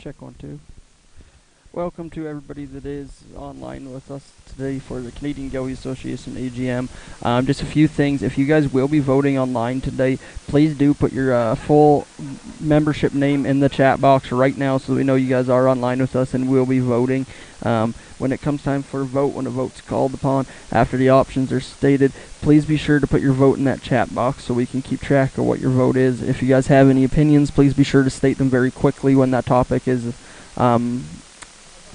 Check 1 2. Welcome to everybody that is online with us today for the Canadian Gelbvieh Association AGM. Just a few things. If you guys will be voting online today, please do put your full membership name in the chat box right now so we know you guys are online with us and will be voting. When it comes time for a vote, when a vote's called upon, after the options are stated, please be sure to put your vote in that chat box so we can keep track of what your vote is. If you guys have any opinions, please be sure to state them very quickly when that topic is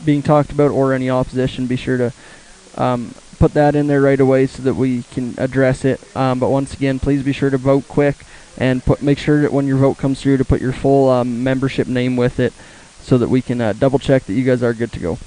being talked about, or any opposition. Be sure to put that in there right away so that we can address it. But once again, please be sure to vote quick and make sure that when your vote comes through to put your full membership name with it so that we can double check that you guys are good to go.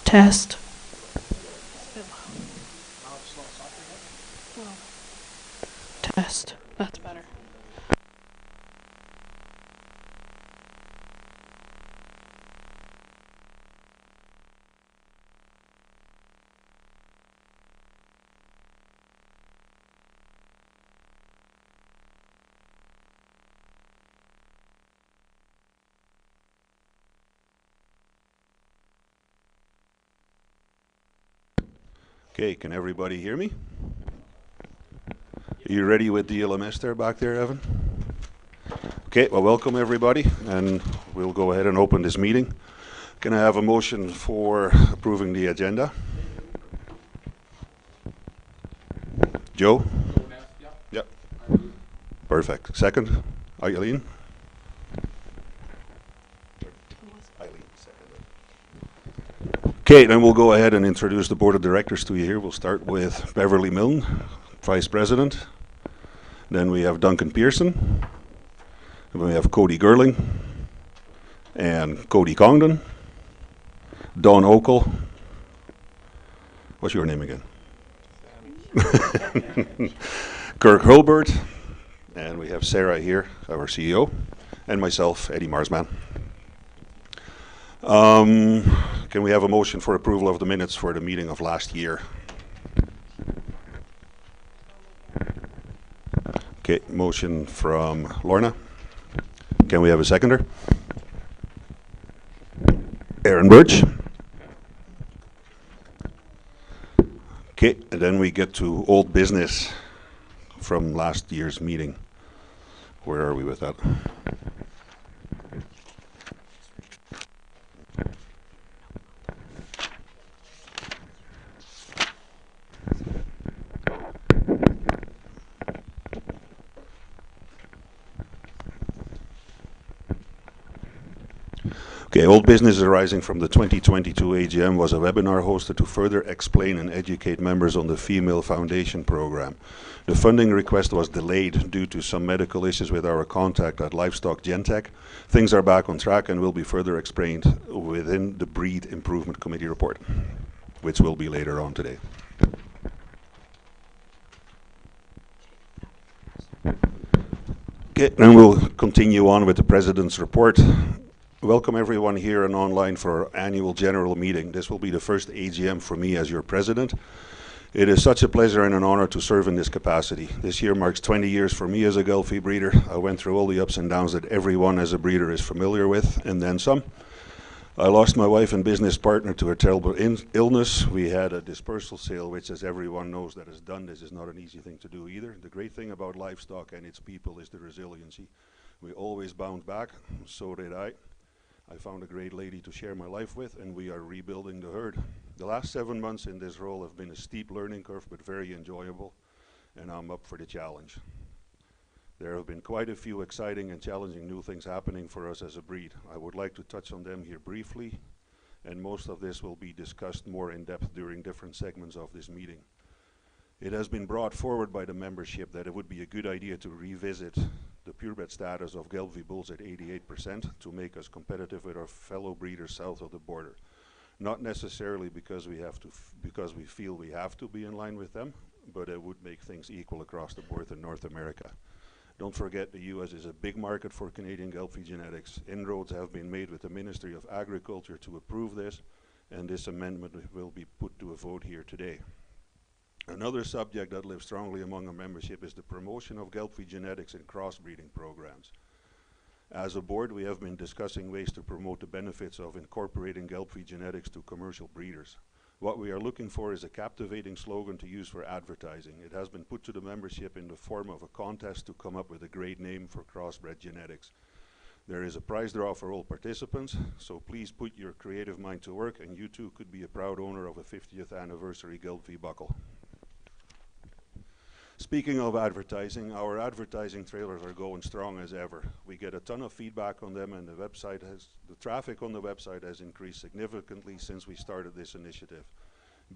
Test. Test. That's better. Okay, can everybody hear me? Are you ready with the LMS there back there, Evan? Okay, well, welcome everybody, and we'll go ahead and open this meeting. Can I have a motion for approving the agenda? Joe? Yep. Perfect. Second, Eileen? Okay, then we'll go ahead and introduce the board of directors to you here. We'll start with Beverly Milne, Vice President. Then we have Duncan Pearson. And we have Cody Gerling and Cody Congdon. Don Okel. What's your name again? Kirk Hurlbert. And we have Sarah here, our CEO, and myself, Eddie Marsman. Can we have a motion for approval of the minutes for the meeting of last year? Okay, motion from Lorna. Can we have a seconder? Aaron Birch. Okay, and then we get to old business from last year's meeting. Where are we with that? Okay, old business arising from the 2022 AGM was a webinar hosted to further explain and educate members on the Female Foundation program. The funding request was delayed due to some medical issues with our contact at Livestock Gentech. Things are back on track and will be further explained within the Breed Improvement Committee report, which will be later on today. Okay, then we'll continue on with the President's report. Welcome everyone here and online for our annual general meeting. This will be the first AGM for me as your president. It is such a pleasure and an honor to serve in this capacity. This year marks 20 years for me as a Gelbvieh breeder. I went through all the ups and downs that everyone as a breeder is familiar with, and then some. I lost my wife and business partner to a terrible illness. We had a dispersal sale, which, as everyone knows that is done, this is not an easy thing to do either. The great thing about livestock and its people is the resiliency. We always bounce back, so did I. I found a great lady to share my life with, and we are rebuilding the herd. The last 7 months in this role have been a steep learning curve, but very enjoyable, and I'm up for the challenge. There have been quite a few exciting and challenging new things happening for us as a breed. I would like to touch on them here briefly, and most of this will be discussed more in depth during different segments of this meeting. It has been brought forward by the membership that it would be a good idea to revisit the purebred status of Gelbvieh bulls at 88% to make us competitive with our fellow breeders south of the border. Not necessarily because we feel we have to be in line with them, but it would make things equal across the board in North America. Don't forget the US is a big market for Canadian Gelbvieh genetics. Inroads have been made with the Ministry of Agriculture to approve this, and this amendment will be put to a vote here today. Another subject that lives strongly among our membership is the promotion of Gelbvieh genetics in crossbreeding programs. As a board, we have been discussing ways to promote the benefits of incorporating Gelbvieh genetics to commercial breeders. What we are looking for is a captivating slogan to use for advertising. It has been put to the membership in the form of a contest to come up with a great name for crossbred genetics. There is a prize draw for all participants, so please put your creative mind to work, and you too could be a proud owner of a 50th anniversary Gelbvieh buckle. Speaking of advertising, our advertising trailers are going strong as ever. We get a ton of feedback on them, and the traffic on the website has increased significantly since we started this initiative.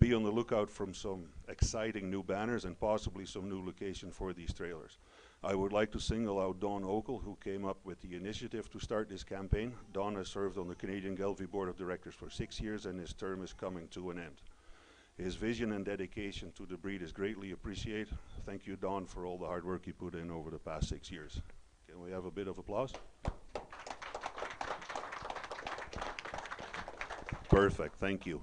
Be on the lookout for some exciting new banners and possibly some new location for these trailers. I would like to single out Don Okel, who came up with the initiative to start this campaign. Don has served on the Canadian Gelbvieh Board of Directors for 6 years, and his term is coming to an end. His vision and dedication to the breed is greatly appreciated. Thank you, Don, for all the hard work you put in over the past 6 years. Can we have a bit of applause? Perfect, thank you.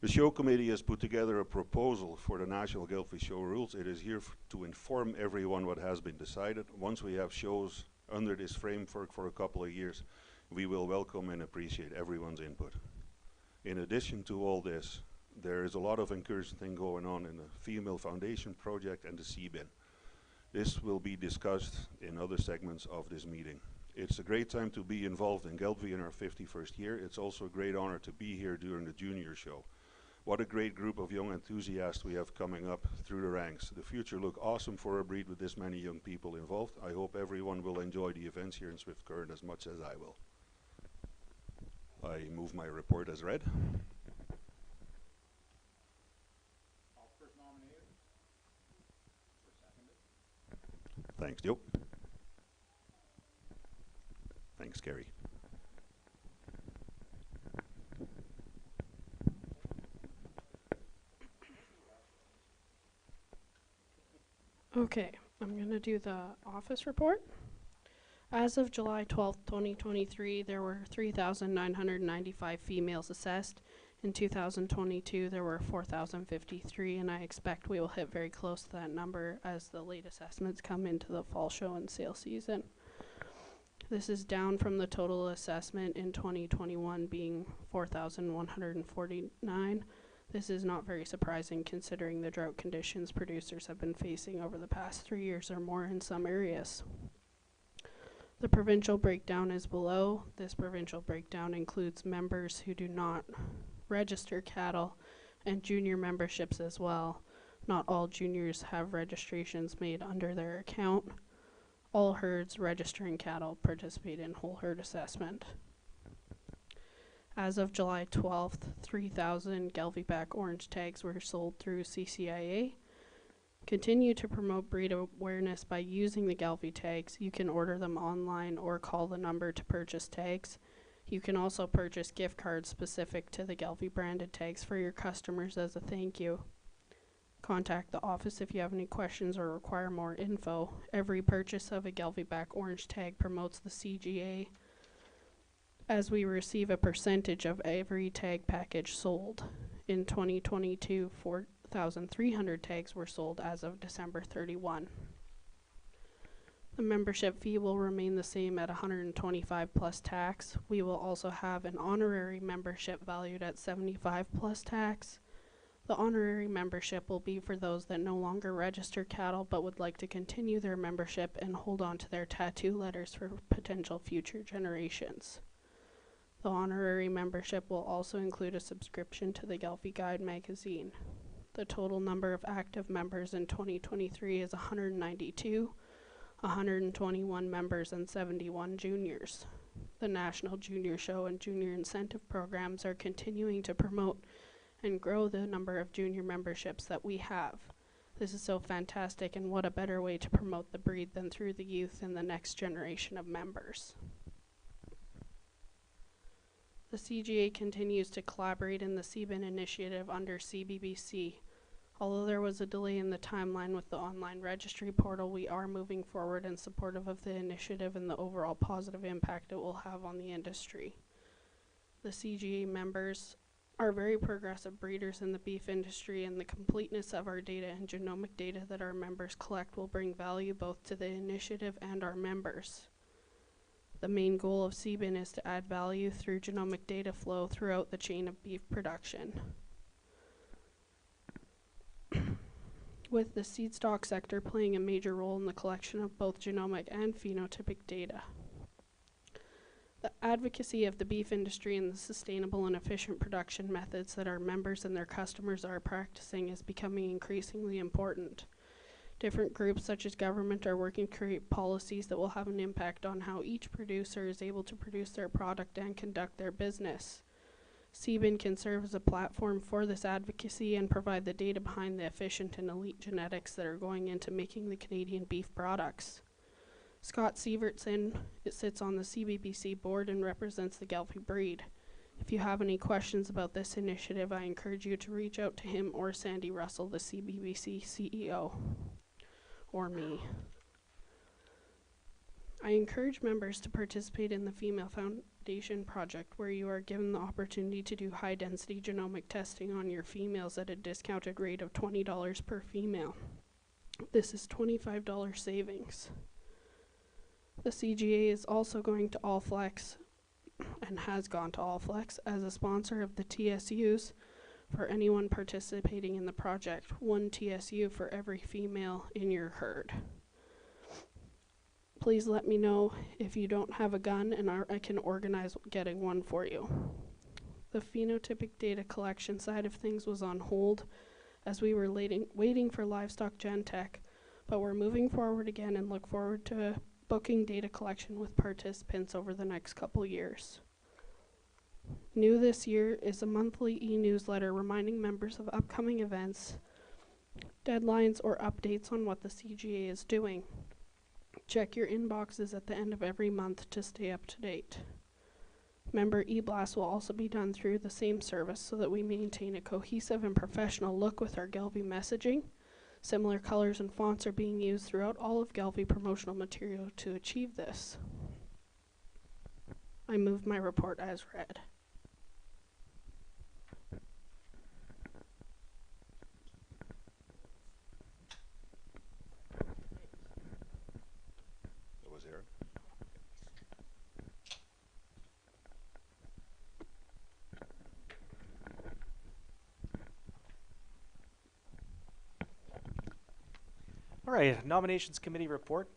The show committee has put together a proposal for the National Gelbvieh Show rules. It is here to inform everyone what has been decided. Once we have shows under this framework for a couple of years, we will welcome and appreciate everyone's input. In addition to all this, there is a lot of encouraging thing going on in the Female Foundation project and the CBIN. This will be discussed in other segments of this meeting. It's a great time to be involved in Gelbvieh in our 51st year. It's also a great honor to be here during the junior show. What a great group of young enthusiasts we have coming up through the ranks. The future looks awesome for a breed with this many young people involved. I hope everyone will enjoy the events here in Swift Current as much as I will. I move my report as read. Thanks, Joe. Thanks, Gary. Okay, I'm going to do the office report. As of July 12th, 2023, there were 3,995 females assessed, In 2022, there were 4,053, and I expect we will hit very close to that number as the late assessments come into the fall show and sale season. This is down from the total assessment in 2021 being 4,149. This is not very surprising considering the drought conditions producers have been facing over the past 3 years or more in some areas. The provincial breakdown is below. This provincial breakdown includes members who do not register cattle and junior memberships as well. Not all juniors have registrations made under their account. All herds registering cattle participate in whole herd assessment. As of July 12th, 3,000 Gelbvieh back orange tags were sold through CCIA. Continue to promote breed awareness by using the Gelbvieh tags. You can order them online or call the number to purchase tags. You can also purchase gift cards specific to the Gelbvieh branded tags for your customers as a thank you. Contact the office if you have any questions or require more info. Every purchase of a Gelbvieh back orange tag promotes the CGA, as we receive a percentage of every tag package sold. In 2022, 4,300 tags were sold as of December 31. The membership fee will remain the same at $125 plus tax. We will also have an honorary membership valued at $75 plus tax. The honorary membership will be for those that no longer register cattle but would like to continue their membership and hold on to their tattoo letters for potential future generations. The honorary membership will also include a subscription to the Gelbvieh Guide magazine. The total number of active members in 2023 is 192, 121 members and 71 juniors. The National Junior Show and Junior Incentive programs are continuing to promote and grow the number of junior memberships that we have. This is so fantastic, and what a better way to promote the breed than through the youth and the next generation of members. The CGA continues to collaborate in the CBIN initiative under CBBC. Although there was a delay in the timeline with the online registry portal, we are moving forward and supportive of the initiative and the overall positive impact it will have on the industry. The CGA members are very progressive breeders in the beef industry, and the completeness of our data and genomic data that our members collect will bring value both to the initiative and our members. The main goal of CBIN is to add value through genomic data flow throughout the chain of beef production. With the seed stock sector playing a major role in the collection of both genomic and phenotypic data. The advocacy of the beef industry and the sustainable and efficient production methods that our members and their customers are practicing is becoming increasingly important. Different groups such as government are working to create policies that will have an impact on how each producer is able to produce their product and conduct their business. CBIN can serve as a platform for this advocacy and provide the data behind the efficient and elite genetics that are going into making the Canadian beef products. Scott Sievertson sits on the CBBC board and represents the Gelbvieh breed. If you have any questions about this initiative, I encourage you to reach out to him or Sandy Russell, the CBBC CEO, or me. I encourage members to participate in the Female Foundation Project, where you are given the opportunity to do high-density genomic testing on your females at a discounted rate of $20 per female. This is $25 savings. The CGA is also going to All Flex and has gone to All Flex as a sponsor of the TSUs for anyone participating in the project. 1 TSU for every female in your herd. Please let me know if you don't have a gun and I can organize getting one for you. The phenotypic data collection side of things was on hold as we were waiting for livestock gen tech, but we're moving forward again and look forward to booking data collection with participants over the next couple years. New this year is a monthly e-newsletter reminding members of upcoming events, deadlines, or updates on what the CGA is doing. Check your inboxes at the end of every month to stay up to date. Member e-blasts will also be done through the same service so that we maintain a cohesive and professional look with our Gelbvieh messaging. Similar colors and fonts are being used throughout all of Gelbvieh promotional material to achieve this. I move my report as read. All right, nominations committee report.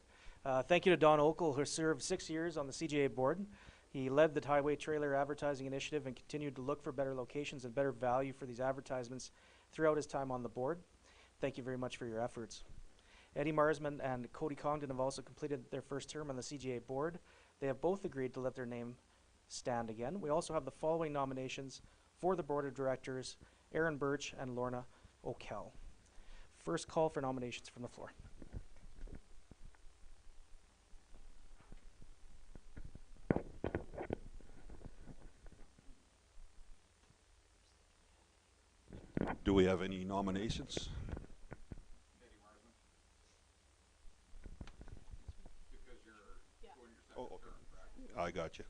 Thank you to Don Okel, who served 6 years on the CGA board. He led the highway trailer advertising initiative and continued to look for better locations and better value for these advertisements throughout his time on the board. Thank you very much for your efforts. Eddie Marsman and Cody Congdon have also completed their first term on the CGA board. They have both agreed to let their name stand again. We also have the following nominations for the board of directors: Aaron Birch and Lorna O'Kell. First call for nominations from the floor. Do we have any nominations? Oh, okay. I got you.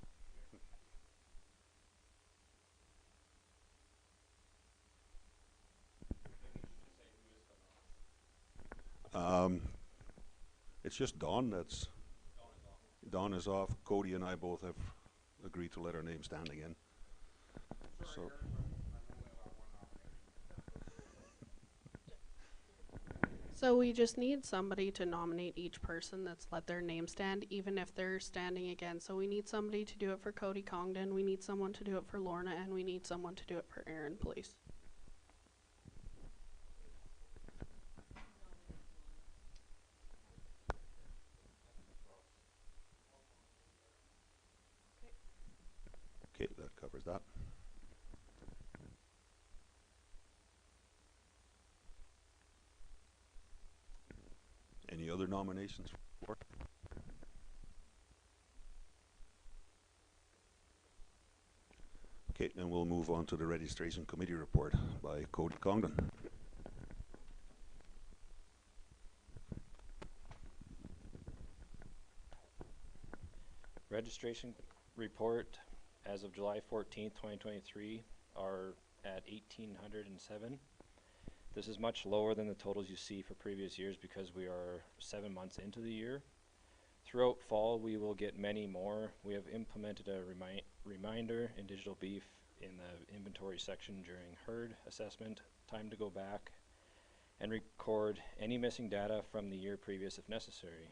It's just Don that's... Don is off. Cody and I both have agreed to let our name stand again. So... So we just need somebody to nominate each person that's let their name stand, even if they're standing again. So we need somebody to do it for Cody Congdon, we need someone to do it for Lorna, and we need someone to do it for Aaron, please. Okay, that covers that. Any other nominations? Okay, then we'll move on to the registration committee report by Cody Congdon. Registration report as of July 14th, 2023 are at 1,807. This is much lower than the totals you see for previous years because we are 7 months into the year. Throughout fall, we will get many more. We have implemented a reminder in digital beef in the inventory section during herd assessment, time to go back and record any missing data from the year previous if necessary.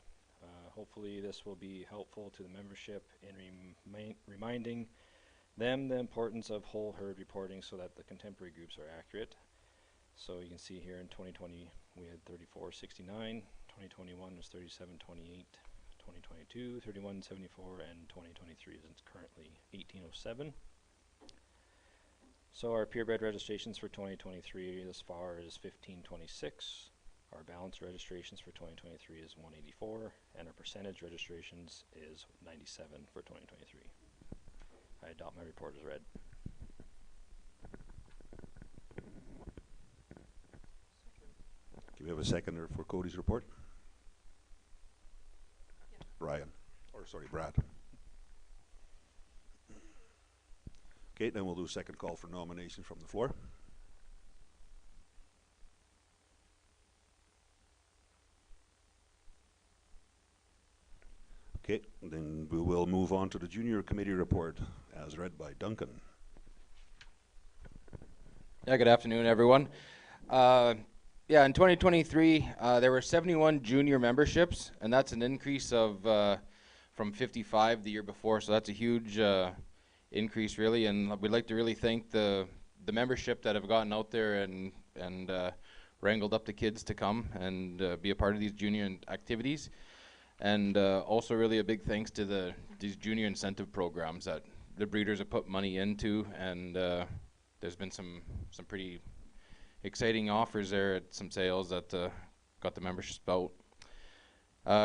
Hopefully this will be helpful to the membership in reminding them the importance of whole herd reporting so that the contemporary groups are accurate. So you can see here in 2020 we had 3469, 2021 was 3728, 2022 3174, and 2023 is currently 1807. So our purebred registrations for 2023 thus far is 1526. Our balance registrations for 2023 is 184, and our percentage registrations is 97 for 2023. I adopt my report as read. Do we have a seconder for Cody's report? Yeah. Brian, or sorry, Brad. Okay, then we'll do a second call for nomination from the floor. Okay, then we will move on to the junior committee report as read by Duncan. Yeah, good afternoon, everyone. Yeah, in 2023, there were 71 junior memberships, and that's an increase of from 55 the year before, so that's a huge increase, really, and we'd like to really thank the membership that have gotten out there and wrangled up the kids to come and be a part of these junior activities. And also really a big thanks to these junior incentive programs that the breeders have put money into, and there's been some pretty exciting offers there at some sales that got the membership out.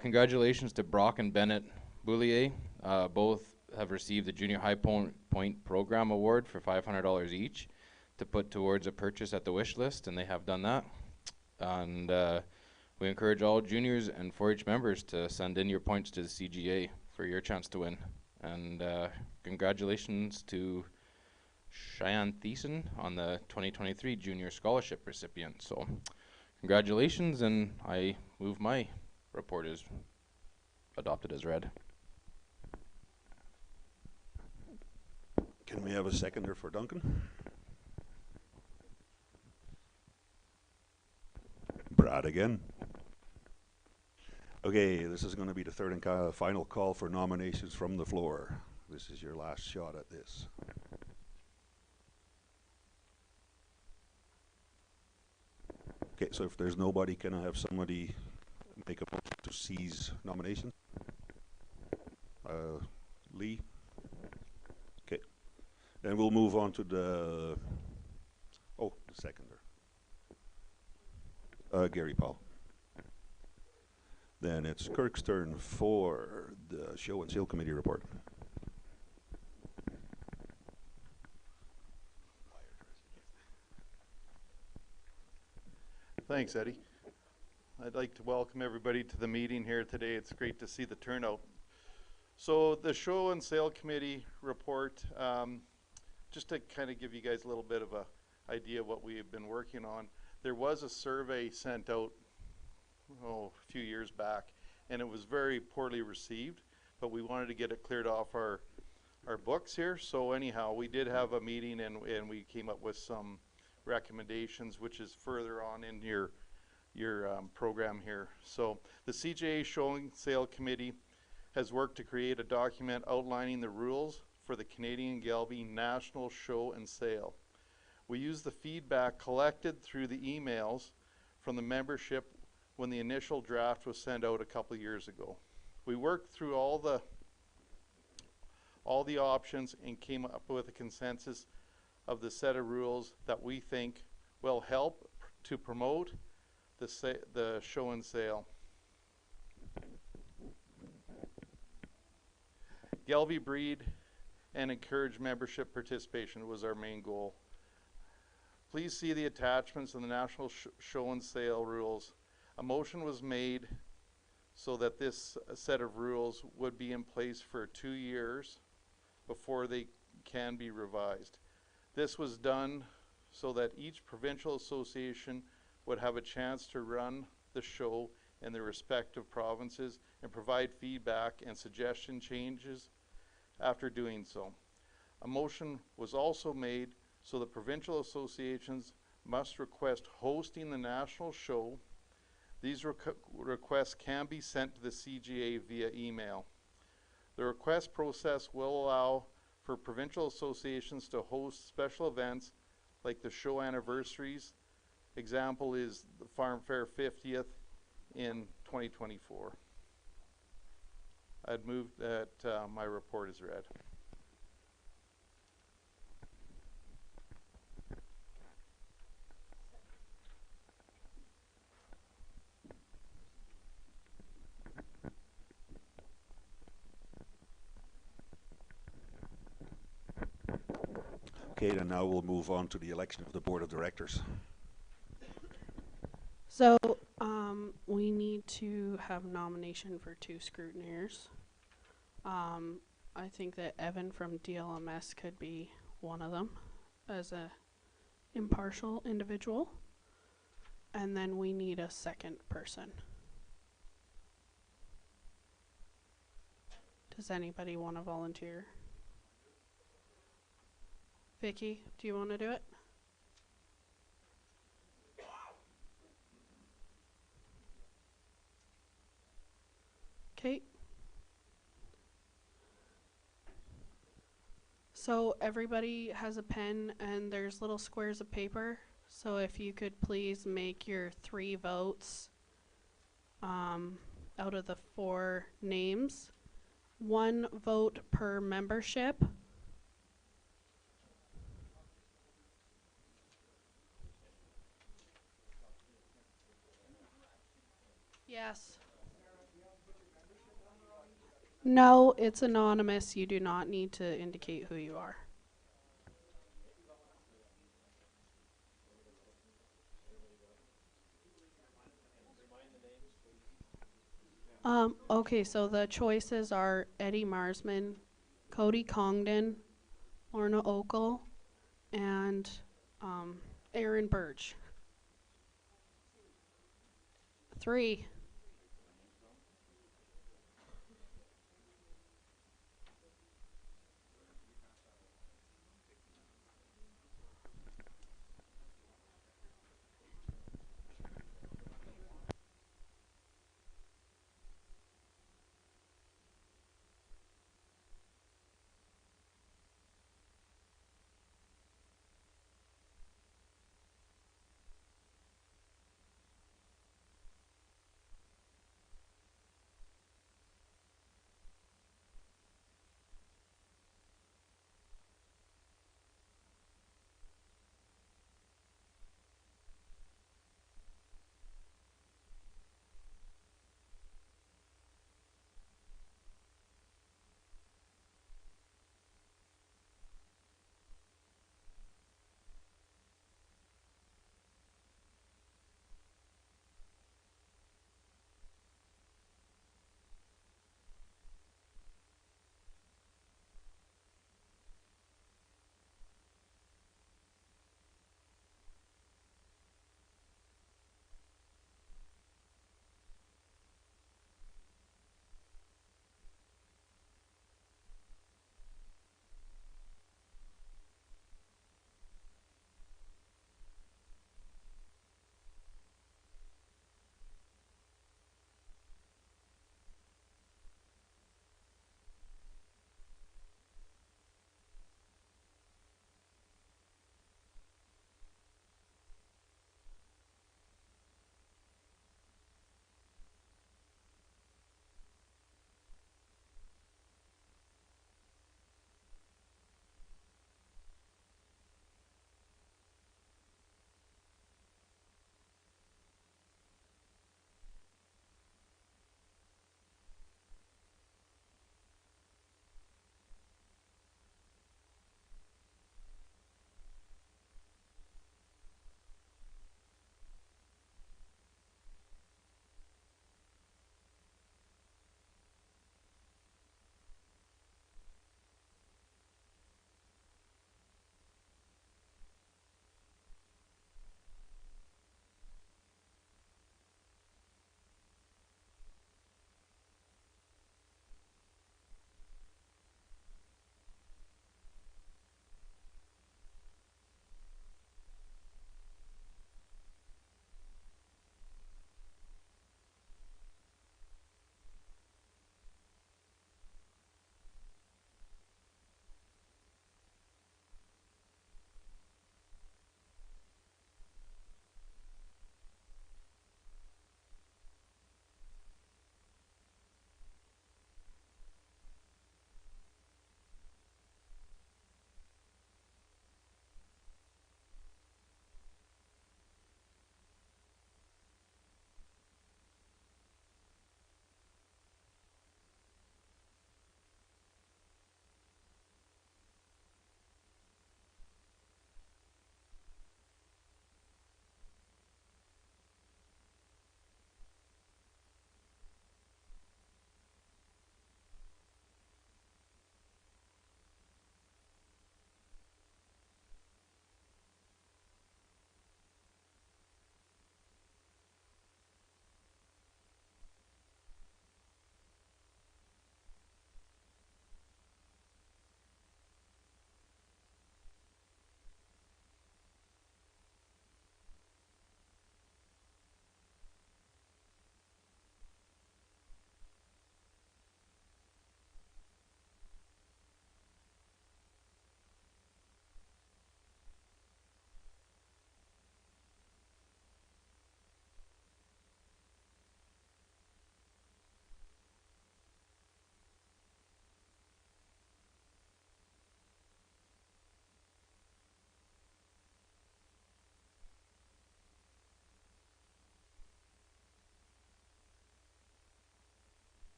Congratulations to Brock and Bennett Boulier. Both have received the Junior High Point Program Award for $500 each to put towards a purchase at the wish list, and they have done that. And we encourage all juniors and 4-H members to send in your points to the CGA for your chance to win. And congratulations to Cheyenne Thiessen on the 2023 Junior Scholarship recipient. So congratulations, and I move my report is adopted as read. Can we have a seconder for Duncan? Brad again. Okay, this is going to be the third and final call for nominations from the floor. This is your last shot at this. Okay, so if there's nobody, can I have somebody make a motion to seize nomination? Lee? Okay. Then we'll move on to the seconder. Gary Paul. Then it's Kirk's turn for the Show and Sale Committee report. Thanks, Eddie. I'd like to welcome everybody to the meeting here today. It's great to see the turnout. So the Show and Sale Committee report, just to kind of give you guys a little bit of a idea of what we have been working on. There was a survey sent out a few years back, and it was very poorly received, but we wanted to get it cleared off our books here. So anyhow, we did have a meeting, and we came up with some recommendations, which is further on in your program here. So the CJA Show and Sale Committee has worked to create a document outlining the rules for the Canadian Gelbvieh National Show and Sale. We use the feedback collected through the emails from the membership when the initial draft was sent out a couple years ago. We worked through all the options and came up with a consensus of the set of rules that we think will help to promote the show and sale. Gelbvieh breed and encourage membership participation was our main goal. Please see the attachments of the National Show and Sale rules. A motion was made so that this set of rules would be in place for 2 years before they can be revised. This was done so that each provincial association would have a chance to run the show in their respective provinces and provide feedback and suggestion changes after doing so. A motion was also made so that provincial associations must request hosting the national show. These requests can be sent to the CGA via email. The request process will allow for provincial associations to host special events like the show anniversaries. Example is the Farm Fair 50th in 2024. I'd move that my report is read. Okay, then now we'll move on to the election of the Board of Directors. So, we need to have nomination for 2 scrutineers. I think that Evan from DLMS could be one of them as a impartial individual. And then we need a second person. Does anybody want to volunteer? Vicky, do you want to do it? Okay. So everybody has a pen and there's little squares of paper. So if you could please make your 3 votes out of the 4 names. 1 vote per membership. Yes. No, it's anonymous. You do not need to indicate who you are. Okay, so the choices are Eddie Marsman, Cody Congdon, Lorna Okel, and Aaron Birch. 3.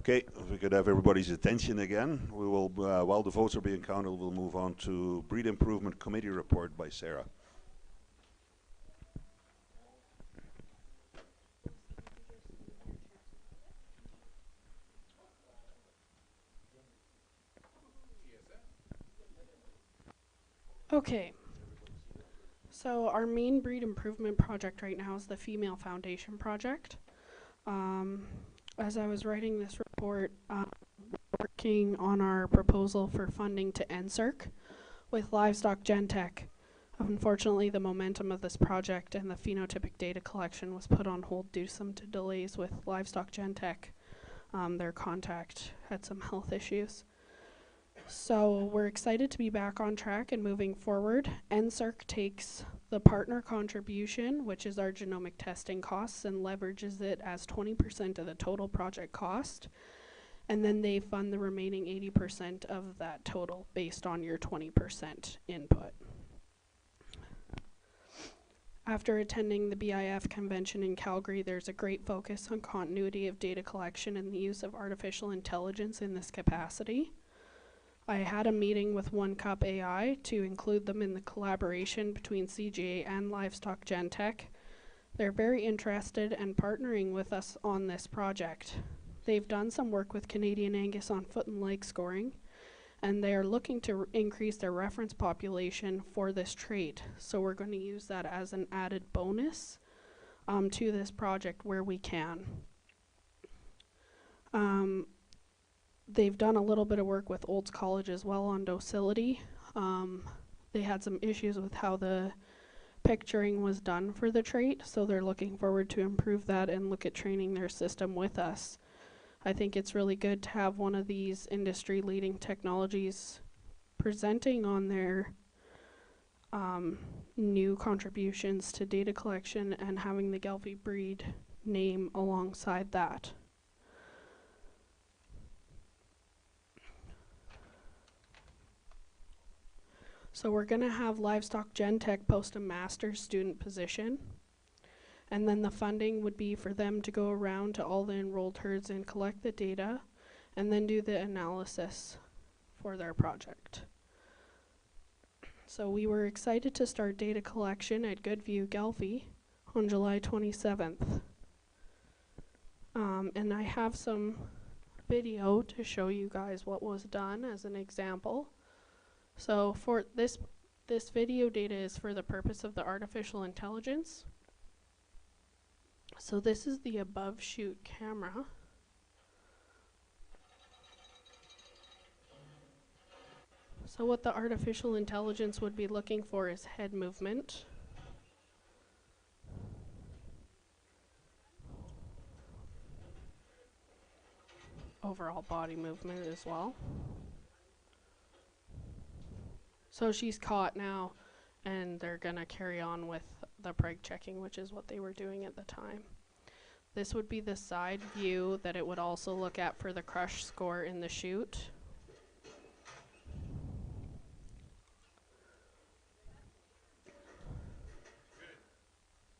Okay, if we could have everybody's attention again, we will, while the votes are being counted, we'll move on to Breed Improvement Committee report by Sarah. Okay. So our main breed improvement project right now is the Female Foundation project. As I was writing this report, working on our proposal for funding to NSERC with Livestock Gentech. Unfortunately, the momentum of this project and the phenotypic data collection was put on hold due to some delays with Livestock Gentech. Their contact had some health issues. So we're excited to be back on track and moving forward. NSERC takes the partner contribution, which is our genomic testing costs, and leverages it as 20% of the total project cost. And then they fund the remaining 80% of that total based on your 20% input. After attending the BIF convention in Calgary, there's a great focus on continuity of data collection and the use of artificial intelligence in this capacity. I had a meeting with One Cup AI to include them in the collaboration between CGA and Livestock Gentech. They're very interested and partnering with us on this project. They've done some work with Canadian Angus on foot and leg scoring, and they are looking to increase their reference population for this trait. So we're going to use that as an added bonus to this project where we can. They've done a little bit of work with Olds College as well on docility. They had some issues with how the picturing was done for the trait, so they're looking forward to improve that and look at training their system with us. I think it's really good to have one of these industry-leading technologies presenting on their new contributions to data collection and having the Gelbvieh breed name alongside that. So we're going to have Livestock Gentech post a master's student position. And then the funding would be for them to go around to all the enrolled herds and collect the data and then do the analysis for their project. So we were excited to start data collection at Gelbvieh, Gelbvieh on July 27th. And I have some video to show you guys what was done as an example. So for this video data is for the purpose of the artificial intelligence. So this is the above chute camera. So what the artificial intelligence would be looking for is head movement. Overall body movement as well. So she's caught now, and they're gonna carry on with the preg checking, which is what they were doing at the time. This would be the side view that it would also look at for the crush score in the chute.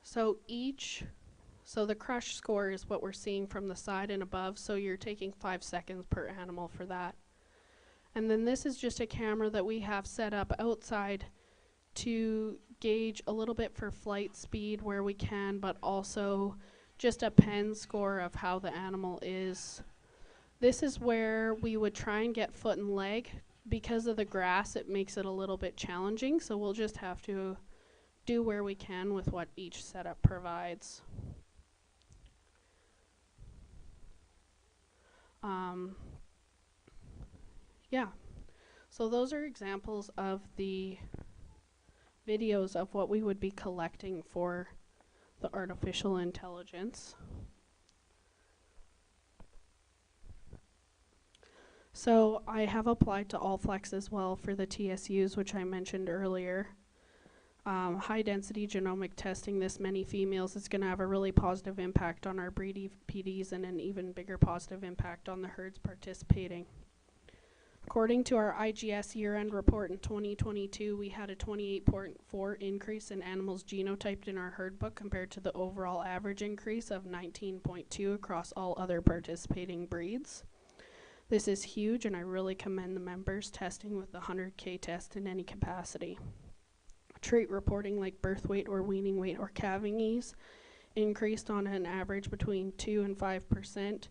So the crush score is what we're seeing from the side and above, so you're taking 5 seconds per animal for that. And then this is just a camera that we have set up outside to gauge a little bit for flight speed where we can, but also just a pen score of how the animal is. This is where we would try and get foot and leg. Because of the grass, it makes it a little bit challenging, so we'll just have to do where we can with what each setup provides. Yeah, so those are examples of the videos of what we would be collecting for the artificial intelligence. So I have applied to Allflex as well for the TSUs, which I mentioned earlier. High density genomic testing this many females is going to have a really positive impact on our breed PDs and an even bigger positive impact on the herds participating. According to our IGS year-end report in 2022, we had a 28.4 increase in animals genotyped in our herd book compared to the overall average increase of 19.2 across all other participating breeds. This is huge, and I really commend the members testing with the 100K test in any capacity. Trait reporting like birth weight or weaning weight or calving ease increased on an average between 2 and 5%,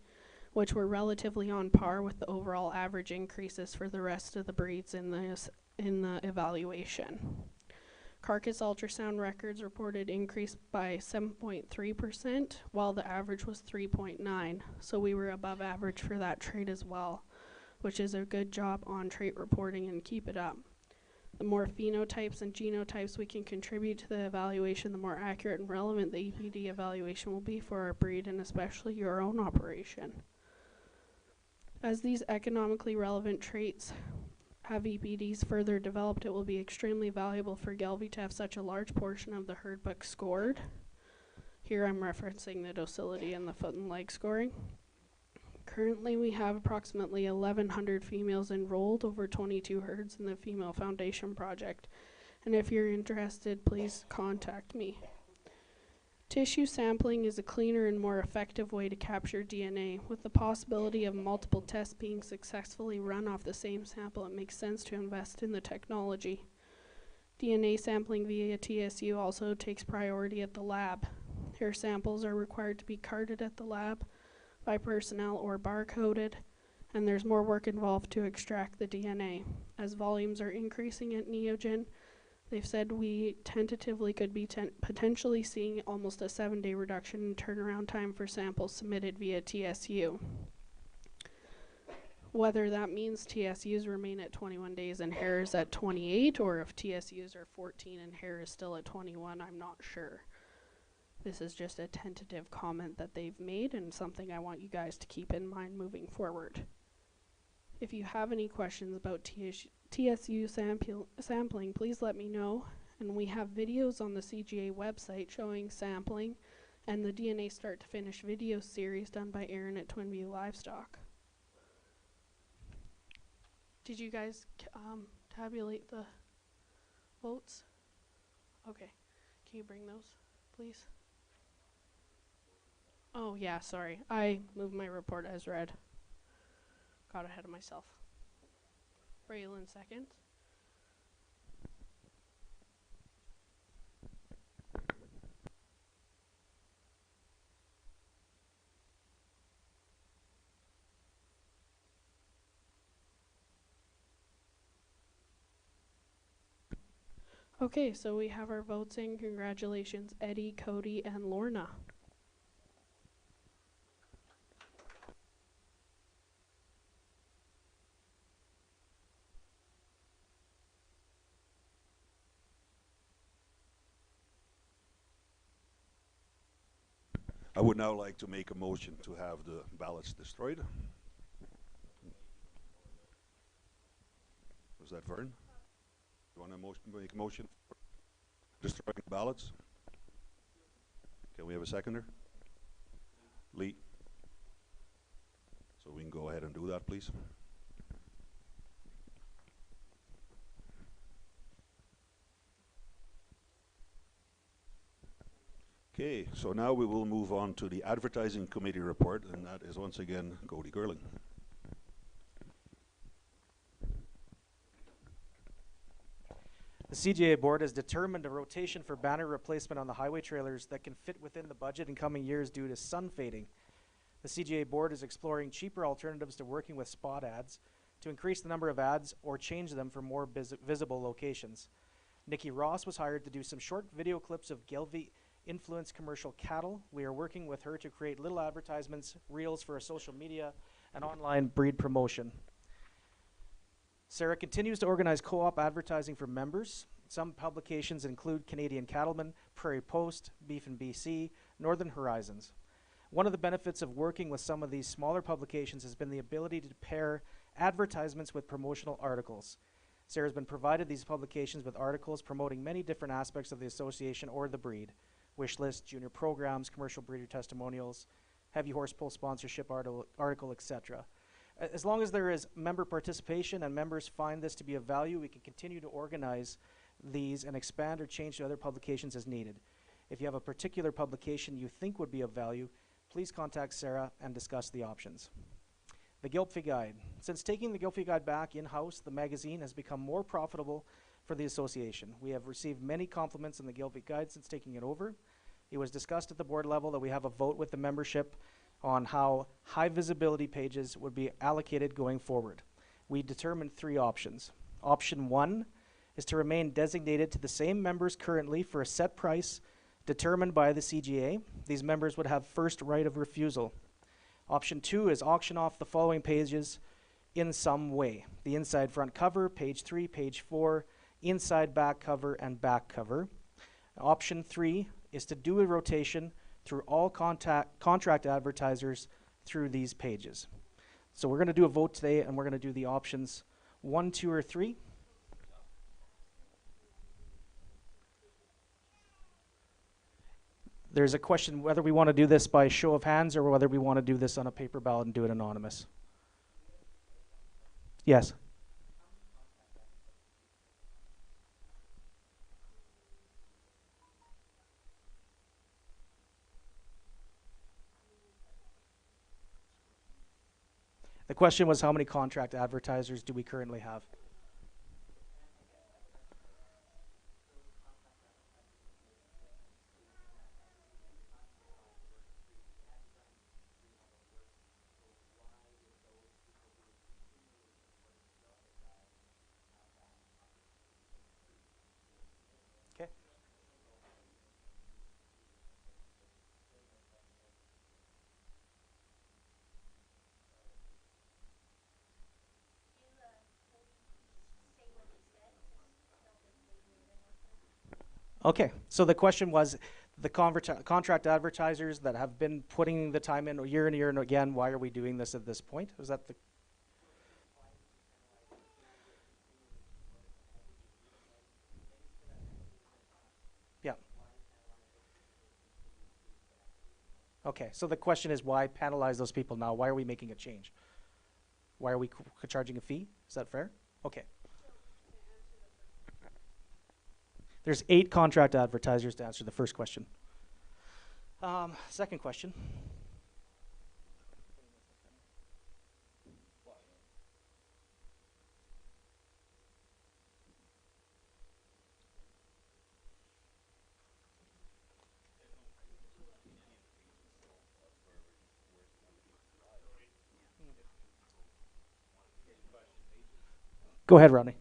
which were relatively on par with the overall average increases for the rest of the breeds in the evaluation. Carcass ultrasound records reported increased by 7.3%, while the average was 3.9, so we were above average for that trait as well, which is a good job on trait reporting, and keep it up. The more phenotypes and genotypes we can contribute to the evaluation, the more accurate and relevant the EPD evaluation will be for our breed, and especially your own operation. As these economically relevant traits have EPDs further developed, it will be extremely valuable for Gelbvieh to have such a large portion of the herd book scored. Here I'm referencing the docility and the foot and leg scoring. Currently we have approximately 1,100 females enrolled over 22 herds in the Female Foundation Project, and if you're interested, please contact me. Tissue sampling is a cleaner and more effective way to capture DNA. With the possibility of multiple tests being successfully run off the same sample, it makes sense to invest in the technology. DNA sampling via TSU also takes priority at the lab. Hair samples are required to be carded at the lab by personnel or barcoded, and there's more work involved to extract the DNA. As volumes are increasing at Neogen, they've said we tentatively could be potentially seeing almost a 7-day reduction in turnaround time for samples submitted via TSU. Whether that means TSUs remain at 21 days and hair is at 28, or if TSUs are 14 and hair is still at 21, I'm not sure. This is just a tentative comment that they've made, and something I want you guys to keep in mind moving forward. If you have any questions about TSU sampling, please let me know. And we have videos on the CGA website showing sampling and the DNA start to finish video series done by Aaron at Twin View Livestock. Did you guys tabulate the votes? Okay. Can you bring those, please? Oh yeah, sorry. I moved my report as read. Got ahead of myself. Braylon second. Okay, so we have our votes in. Congratulations, Eddie, Cody, and Lorna. I would now like to make a motion to have the ballots destroyed. Was that Vern? You want to make a motion for destroying the ballots? Can we have a seconder? Lee. So we can go ahead and do that, please. Okay, so now we will move on to the Advertising Committee report, and that is once again Cody Gerling. The CGA board has determined a rotation for banner replacement on the highway trailers that can fit within the budget in coming years due to sun fading. The CGA board is exploring cheaper alternatives to working with spot ads to increase the number of ads or change them for more visible locations. Nikki Ross was hired to do some short video clips of Gelbvieh influence commercial cattle. We are working with her to create little advertisements, reels for a social media, and online breed promotion. Sarah continues to organize co-op advertising for members. Some publications include Canadian Cattlemen, Prairie Post, Beef in BC, Northern Horizons. One of the benefits of working with some of these smaller publications has been the ability to pair advertisements with promotional articles. Sarah's been provided these publications with articles promoting many different aspects of the association or the breed: wish list, junior programs, commercial breeder testimonials, heavy horse pull sponsorship article, etc. As long as there is member participation and members find this to be of value, we can continue to organize these and expand or change to other publications as needed. If you have a particular publication you think would be of value, please contact Sarah and discuss the options. The Gelbvieh Guide. Since taking the Gelbvieh Guide back in-house, the magazine has become more profitable for the association. We have received many compliments on the Gelbvieh Guide since taking it over. It was discussed at the board level that we have a vote with the membership on how high visibility pages would be allocated going forward. We determined 3 options. Option 1 is to remain designated to the same members currently for a set price determined by the CGA. These members would have first right of refusal. Option 2 is auction off the following pages in some way. The inside front cover, page 3, page 4, inside back cover, and back cover. Option 3 is to do a rotation through all contract advertisers through these pages. So we're going to do a vote today, and we're going to do the options 1, 2, or 3. There's a question whether we want to do this by show of hands or whether we want to do this on a paper ballot and do it anonymous. Yes. The question was, how many contract advertisers do we currently have? Okay. Okay, so the question was, the contract advertisers that have been putting the time in year and again, why are we doing this at this point? Was that the... Yeah. Okay, so the question is, why penalize those people now? Why are we making a change? Why are we charging a fee? Is that fair? Okay. There's 8 contract advertisers to answer the first question. Second question. Go ahead, Rodney.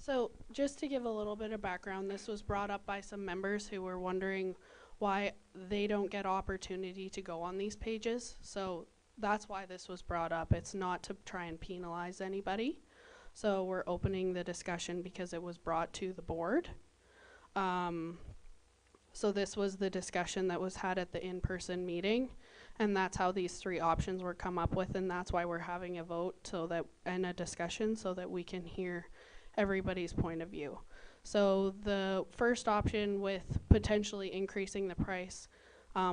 So just to give a little bit of background, this was brought up by some members who were wondering why they don't get opportunity to go on these pages. So that's why this was brought up. It's not to try and penalize anybody. So we're opening the discussion because it was brought to the board. So this was the discussion that was had at the in-person meeting, and that's how these 3 options were come up with, and that's why we're having a vote so that, and a discussion so that we can hear everybody's point of view. So the first option with potentially increasing the price,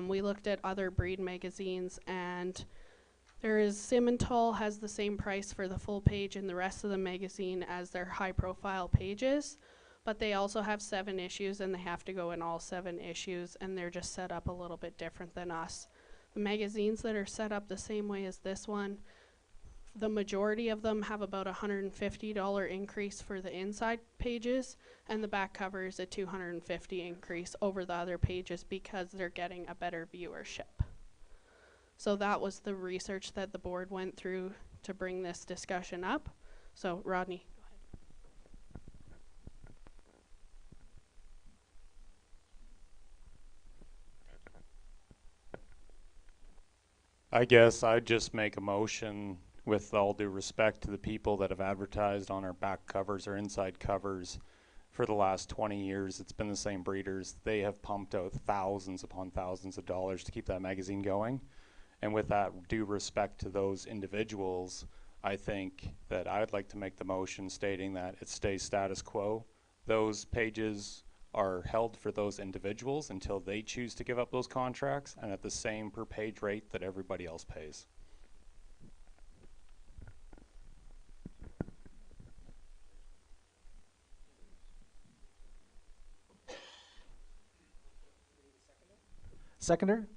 we looked at other breed magazines, and there is Simmental has the same price for the full page in the rest of the magazine as their high profile pages, but they also have 7 issues and they have to go in all 7 issues, and they're just set up a little bit different than us. The magazines that are set up the same way as this one, the majority of them have about $150 increase for the inside pages, and the back cover is a $250 increase over the other pages because they're getting a better viewership. So that was the research that the board went through to bring this discussion up. So Rodney, go ahead. I guess I'd just make a motion, with all due respect to the people that have advertised on our back covers or inside covers for the last 20 years. It's been the same breeders. They have pumped out thousands upon thousands of dollars to keep that magazine going. And with that due respect to those individuals, I think that I'd like to make the motion stating that it stays status quo. Those pages are held for those individuals until they choose to give up those contracts, and at the same per page rate that everybody else pays. Seconder?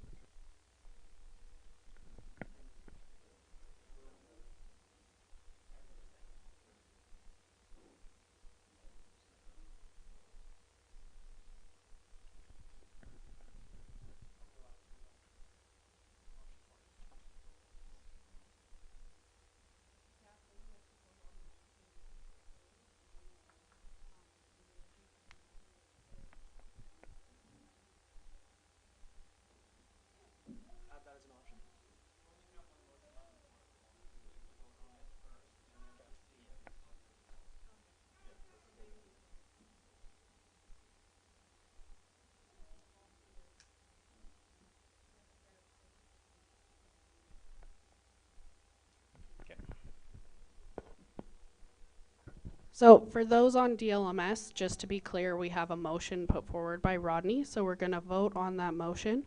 So for those on DLMS, just to be clear, we have a motion put forward by Rodney, so we're gonna vote on that motion.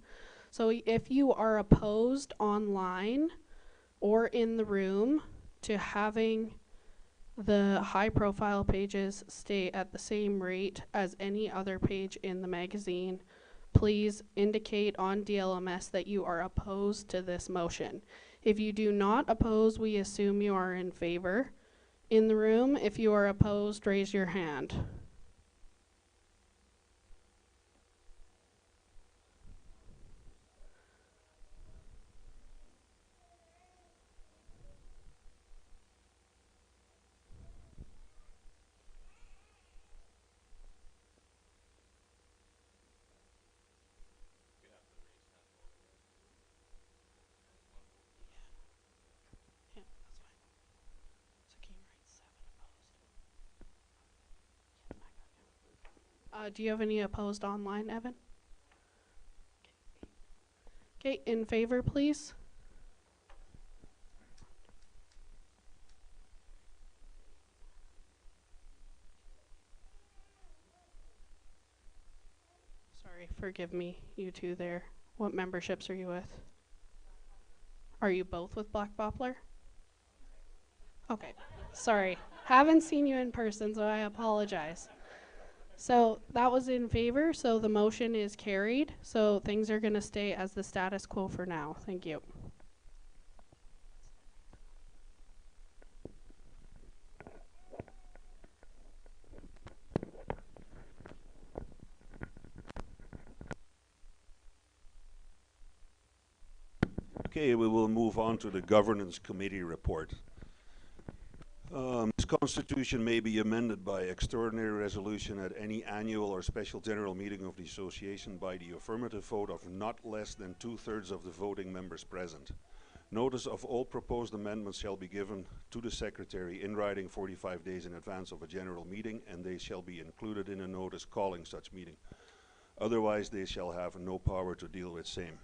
So if you are opposed online or in the room to having the high profile pages stay at the same rate as any other page in the magazine, please indicate on DLMS that you are opposed to this motion. If you do not oppose, we assume you are in favor. In the room, if you are opposed, raise your hand. Yeah, that's fine. So can you write 7 opposed? Do you have any opposed online, Evan? Okay, in favor, please. Sorry, forgive me, you two there. What memberships are you with? Are you both with Black Poplar? Okay, sorry. Haven't seen you in person, so I apologize. So that was in favor, so the motion is carried. So things are gonna stay as the status quo for now. Thank you. Okay, we will move on to the Governance Committee report. This constitution may be amended by extraordinary resolution at any annual or special general meeting of the association by the affirmative vote of not less than 2/3 of the voting members present. Notice of all proposed amendments shall be given to the secretary in writing 45 days in advance of a general meeting, and they shall be included in a notice calling such meeting. Otherwise, they shall have no power to deal with same.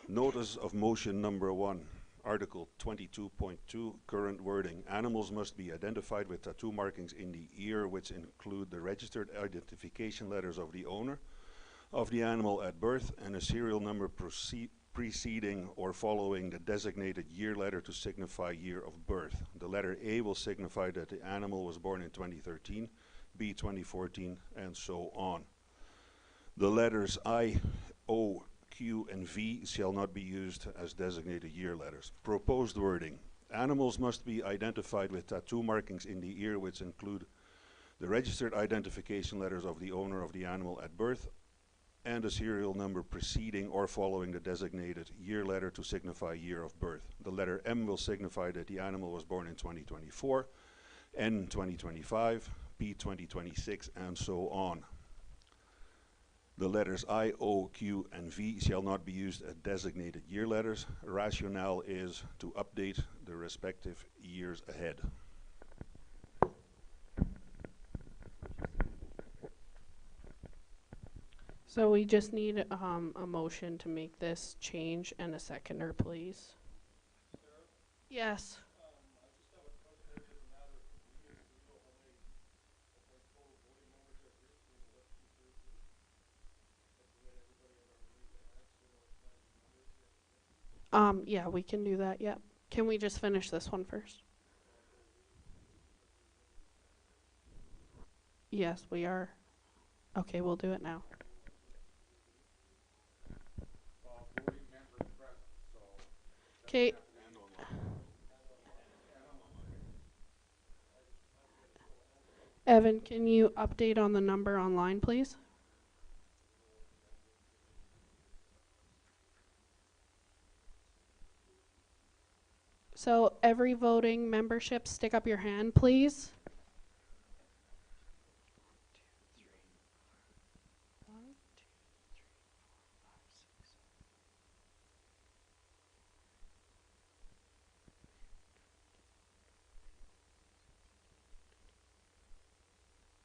Notice of motion number 1, Article 22.2, current wording. Animals must be identified with tattoo markings in the ear, which include the registered identification letters of the owner of the animal at birth and a serial number preceding or following the designated year letter to signify year of birth. The letter A will signify that the animal was born in 2013, B 2014, and so on. The letters I, O, Q, and V shall not be used as designated year letters. Proposed wording. Animals must be identified with tattoo markings in the ear, which include the registered identification letters of the owner of the animal at birth and a serial number preceding or following the designated year letter to signify year of birth. The letter M will signify that the animal was born in 2024, N 2025, P 2026, and so on. The letters I, O, Q, and V shall not be used as designated year letters. Rationale is to update the respective years ahead. So we just need a motion to make this change and a seconder, please. Yes. Yeah, we can do that, yep. Can we just finish this one first? Yes, we are. Okay, we'll do it now. Okay. Evan, can you update on the number online, please? So every voting membership, stick up your hand, please.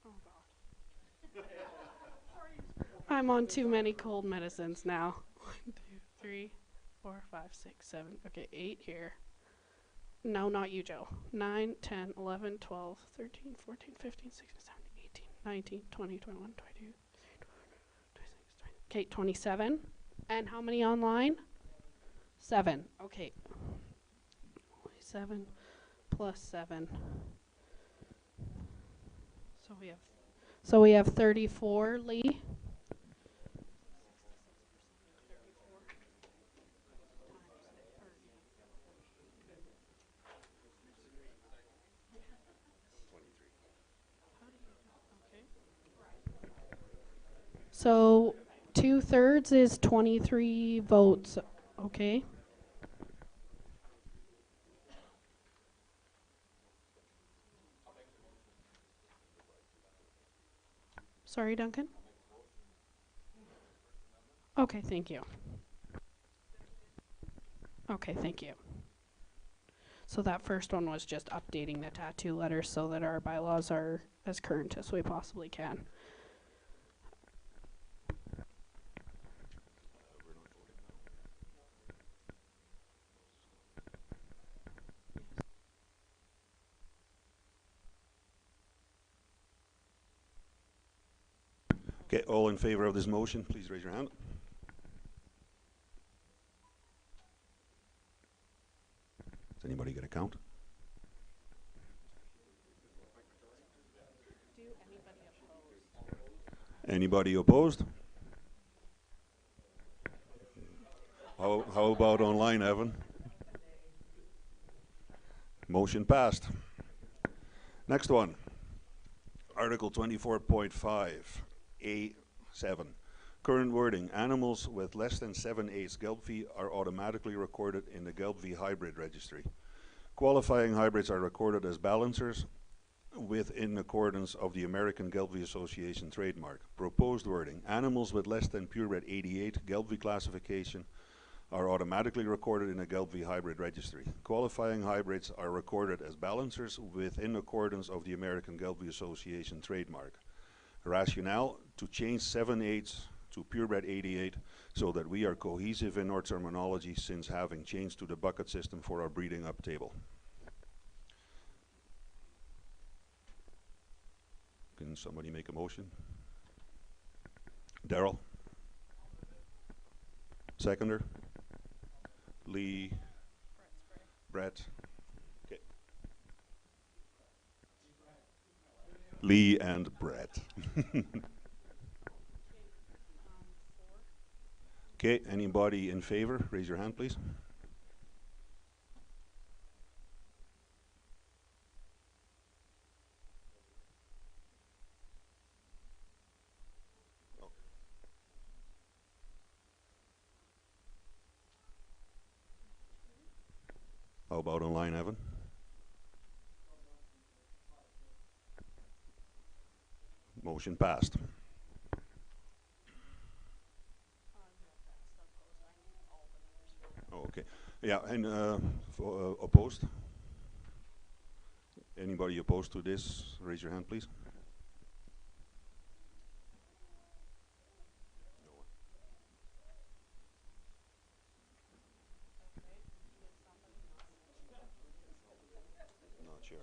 Oh God. I'm on too many cold medicines now. 1, 2, 3, 4, 5, 6, 7. Okay, 8 here. No, not you, Joe. 9, 10, 11, 12, 13, 14, 15, 16, 17, 18, 19, 20, 21, 22, 26, 20. Okay, 27. And how many online? 7. Okay. 7 plus 7. So we have 34, Lee. So 2/3 is 23 votes. Okay. Sorry, Duncan. Okay, thank you. Okay, thank you. So that first one was just updating the tattoo letters so that our bylaws are as current as we possibly can. Okay, all in favor of this motion, please raise your hand. Does anybody get a count? Anybody opposed? How about online, Evan? Motion passed. Next one. Article 24.5, A7. Current wording. Animals with less than 7/8 Gelbvieh are automatically recorded in the Gelbvieh hybrid registry. Qualifying hybrids are recorded as balancers in accordance of the American Gelbvieh Association trademark. Proposed wording. Animals with less than purebred 88 Gelbvieh classification are automatically recorded in a Gelbvieh hybrid registry. Qualifying hybrids are recorded as balancers in accordance of the American Gelbvieh Association trademark. Rationale: to change 7/8 to purebred 88 so that we are cohesive in our terminology since having changed to the bucket system for our breeding up table. Can somebody make a motion? Daryl? Seconder? Lee? Brett? Okay. Lee and Brett. Okay, anybody in favor? Raise your hand, please. How about online, Evan? Motion passed. Oh, okay. Yeah, and opposed? Anybody opposed to this? Raise your hand, please. Not sure.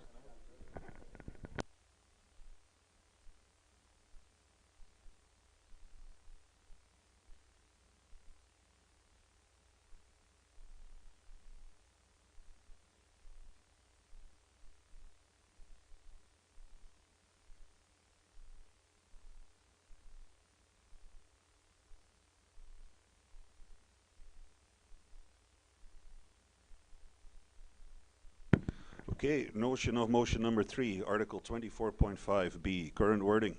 Okay, notion of motion number 3, Article 24.5B, current wording.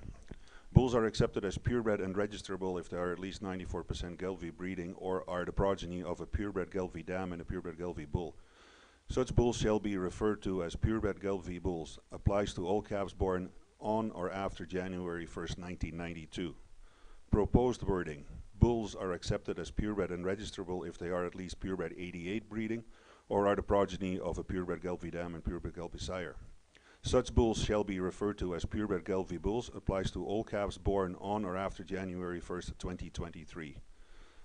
Bulls are accepted as purebred and registerable if they are at least 94% Gelbvieh breeding or are the progeny of a purebred Gelbvieh dam and a purebred Gelbvieh bull. Such bulls shall be referred to as purebred Gelbvieh bulls. Applies to all calves born on or after January 1st, 1992. Proposed wording. Bulls are accepted as purebred and registerable if they are at least purebred 88 breeding or are the progeny of a purebred Gelbvieh dam and purebred Gelbvieh sire. Such bulls shall be referred to as purebred Gelbvieh bulls. Applies to all calves born on or after January 1st, 2023.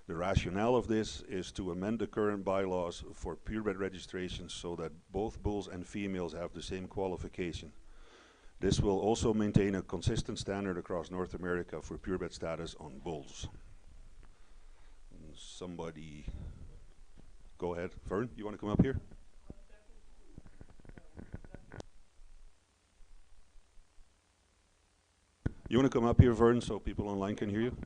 The rationale of this is to amend the current bylaws for purebred registrations so that both bulls and females have the same qualification. This will also maintain a consistent standard across North America for purebred status on bulls. Somebody, go ahead. Vern, you want to come up here? You want to come up here, Vern, so people online can hear you?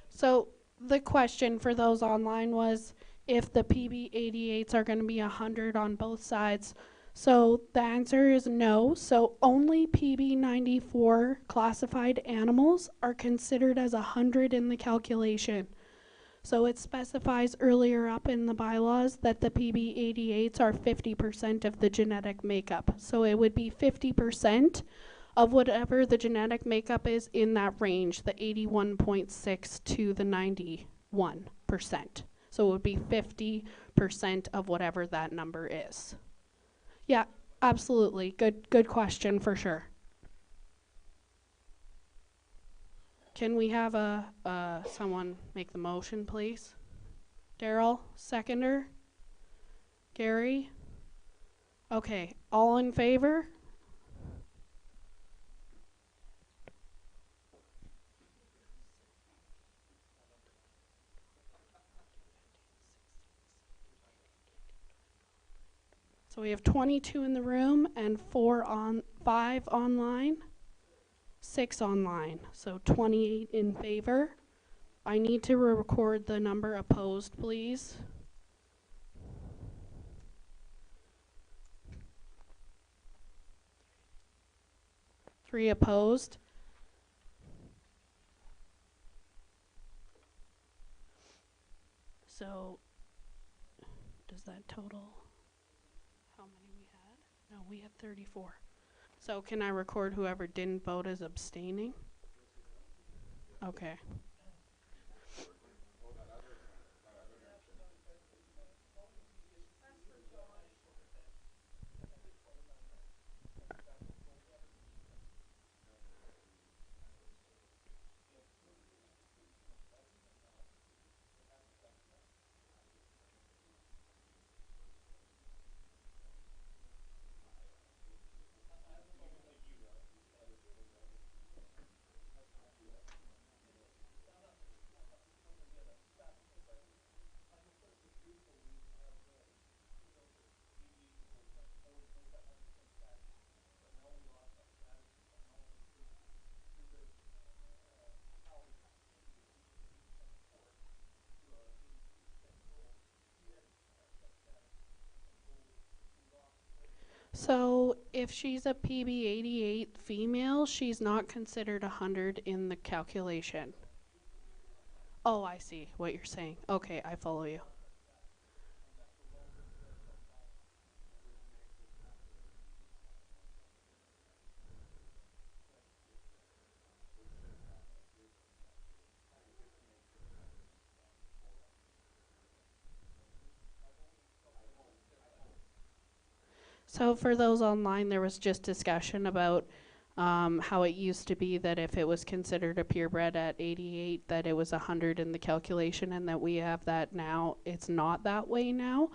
So the question for those online was if the PB88s are going to be 100 on both sides. So the answer is no. So only PB94 classified animals are considered as 100 in the calculation. So it specifies earlier up in the bylaws that the PB88s are 50% of the genetic makeup. So it would be 50% of whatever the genetic makeup is in that range, the 81.6 to the 91%. So it would be 50% of whatever that number is. Yeah, absolutely. Good question for sure. Can we have someone make the motion, please? Daryl, seconder? Gary? Okay, all in favor? So we have 22 in the room and 5 online, 6 online. So 28 in favor. I need to record the number opposed, please. Three opposed. So does that total how many we had? No, we had 34. So can I record whoever didn't vote as abstaining? Okay. So if she's a PB88 female, she's not considered 100 in the calculation. Oh, I see what you're saying. Okay, I follow you. So for those online, there was just discussion about how it used to be that if it was considered a purebred at 88, that it was 100 in the calculation, and that we have that now. It's not that way now,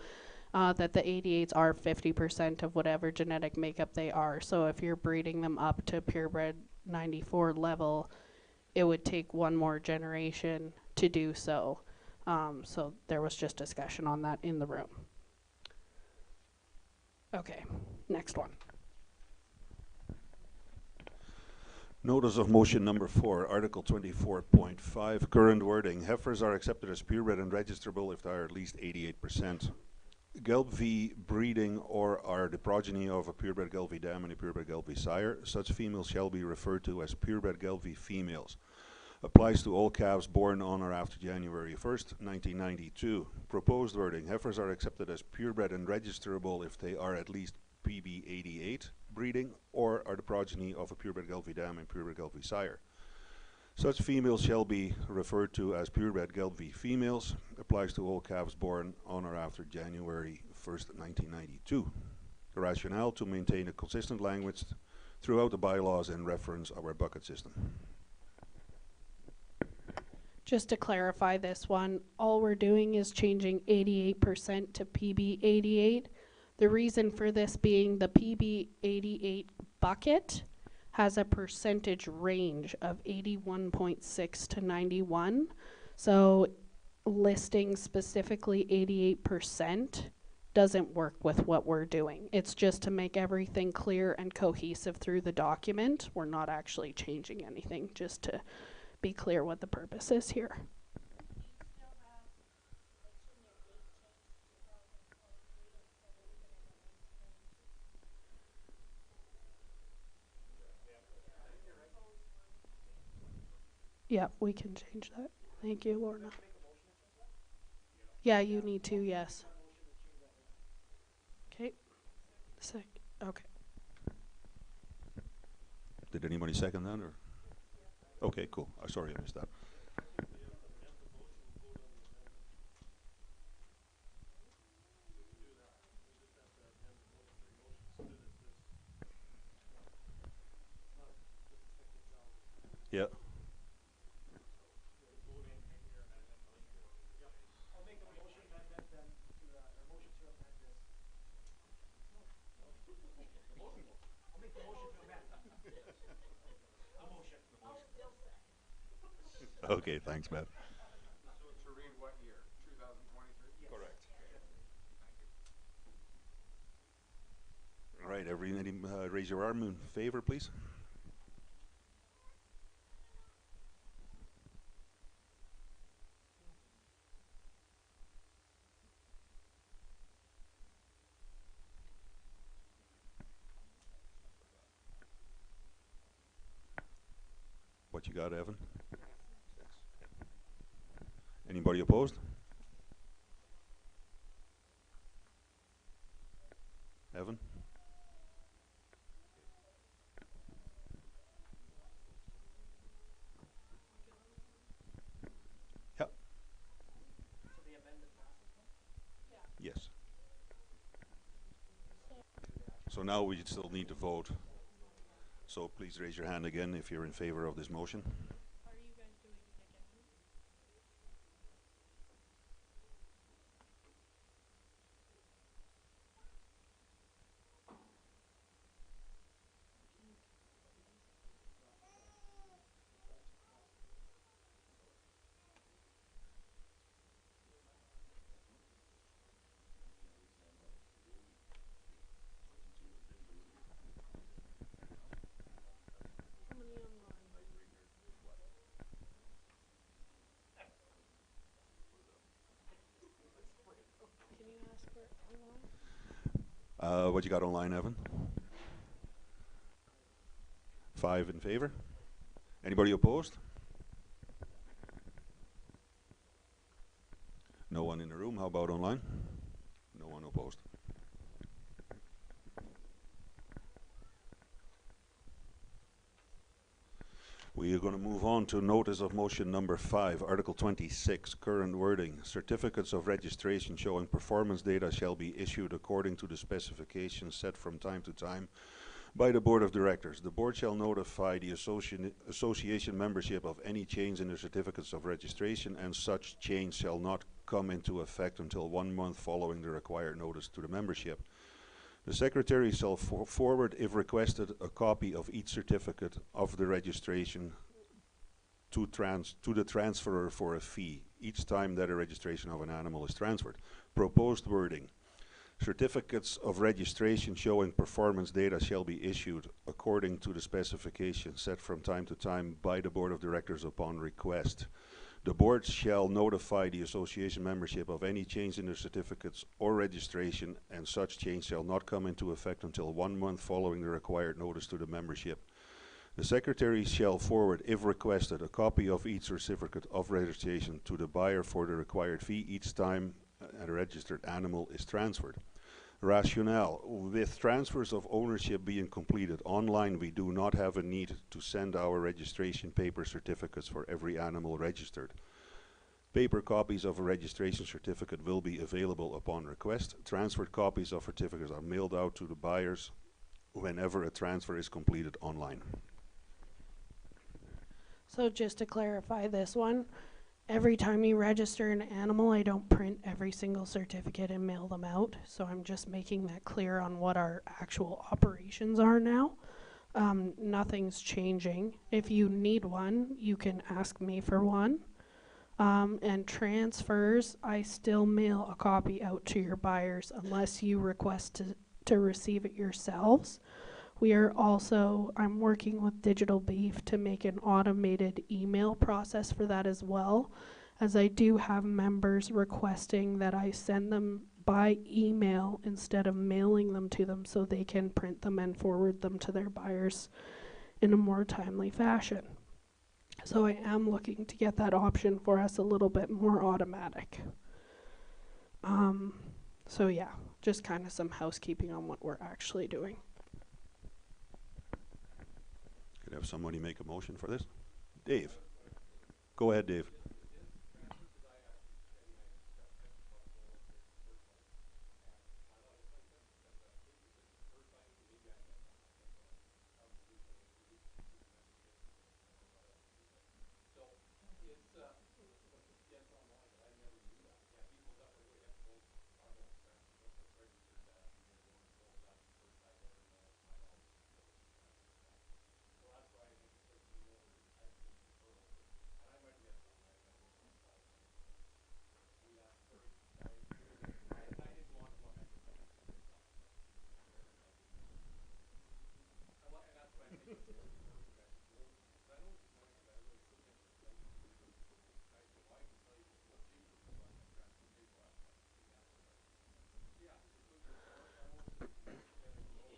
that the 88s are 50% of whatever genetic makeup they are. So if you're breeding them up to purebred 94 level, it would take one more generation to do so. So there was just discussion on that in the room. Okay, next one. Notice of motion number 4, Article 24.5, current wording. Heifers are accepted as purebred and registerable if they are at least 88%. Gelbvieh breeding or are the progeny of a purebred Gelbvieh dam and a purebred Gelbvieh sire. Such females shall be referred to as purebred Gelbvieh females. Applies to all calves born on or after January 1st, 1992. Proposed wording: heifers are accepted as purebred and registerable if they are at least PB88 breeding or are the progeny of a purebred Gelbvieh dam and purebred Gelbvieh sire. Such females shall be referred to as purebred Gelbvieh females. Applies to all calves born on or after January 1st, 1992. The rationale: to maintain a consistent language throughout the bylaws and reference our bucket system. Just to clarify this one, all we're doing is changing 88% to PB88. The reason for this being the PB88 bucket has a percentage range of 81.6 to 91. So listing specifically 88% doesn't work with what we're doing. It's just to make everything clear and cohesive through the document. We're not actually changing anything, just to be clear what the purpose is here. Yeah, we can change that. Thank you, Lorna. Yeah, you need to, yes. Okay. Okay. Did anybody second that, or? Okay, cool. Sorry I missed that. Yeah. Okay, thanks, Beth. So to read what year? 2023? Correct. All right, everybody, raise your arm in favor, please. What you got, Evan? Anybody opposed? Evan? Yep. So the amendment passes now? Yes. So now we still need to vote. So please raise your hand again if you're in favor of this motion. Are you guys doing it again? How many online? Can you ask for online? What you got online, Evan? 5 in favor. Anybody opposed? No one in the room. How about online? No one opposed. We are going to move on to notice of motion number 5, Article 26, current wording. Certificates of registration showing performance data shall be issued according to the specifications set from time to time by the Board of Directors. The Board shall notify the association membership of any change in the certificates of registration, and such change shall not come into effect until 1 month following the required notice to the membership. The Secretary shall forward, if requested, a copy of each certificate of the registration to the transferor for a fee each time that a registration of an animal is transferred. Proposed wording: certificates of registration showing performance data shall be issued according to the specifications set from time to time by the Board of Directors upon request. The board shall notify the association membership of any change in their certificates or registration, and such change shall not come into effect until 1 month following the required notice to the membership. The secretary shall forward, if requested, a copy of each certificate of registration to the buyer for the required fee each time a registered animal is transferred. Rationale: with transfers of ownership being completed online, we do not have a need to send our registration paper certificates for every animal registered. Paper copies of a registration certificate will be available upon request. Transferred copies of certificates are mailed out to the buyers whenever a transfer is completed online. So just to clarify this one, every time you register an animal, I don't print every single certificate and mail them out. So I'm just making that clear on what our actual operations are now. Nothing's changing. If you need one, you can ask me for one. And transfers, I still mail a copy out to your buyers unless you request to receive it yourselves. We are also, I'm working with Gelbvieh to make an automated email process for that as well, as I do have members requesting that I send them by email instead of mailing them to them so they can print them and forward them to their buyers in a more timely fashion. So I am looking to get that option for us a little bit more automatic. So yeah, just kind of some housekeeping on what we're actually doing. Could have somebody make a motion for this? Dave. Go ahead, Dave.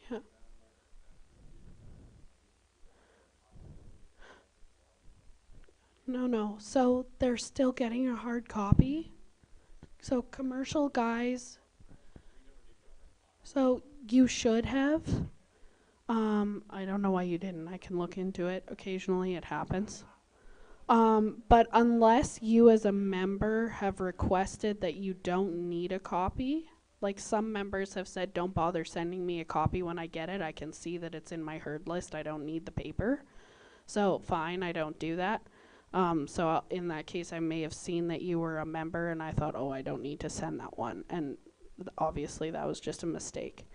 Yeah. No. So they're still getting a hard copy. So commercial guys. So you should have. I don't know why you didn't. I can look into it. Occasionally it happens. But unless you as a member have requested that you don't need a copy, like some members have said, don't bother sending me a copy when I get it. I can see that it's in my herd list. I don't need the paper. So fine, I don't do that. So in that case, I may have seen that you were a member and I thought, oh, I don't need to send that one. And obviously that was just a mistake.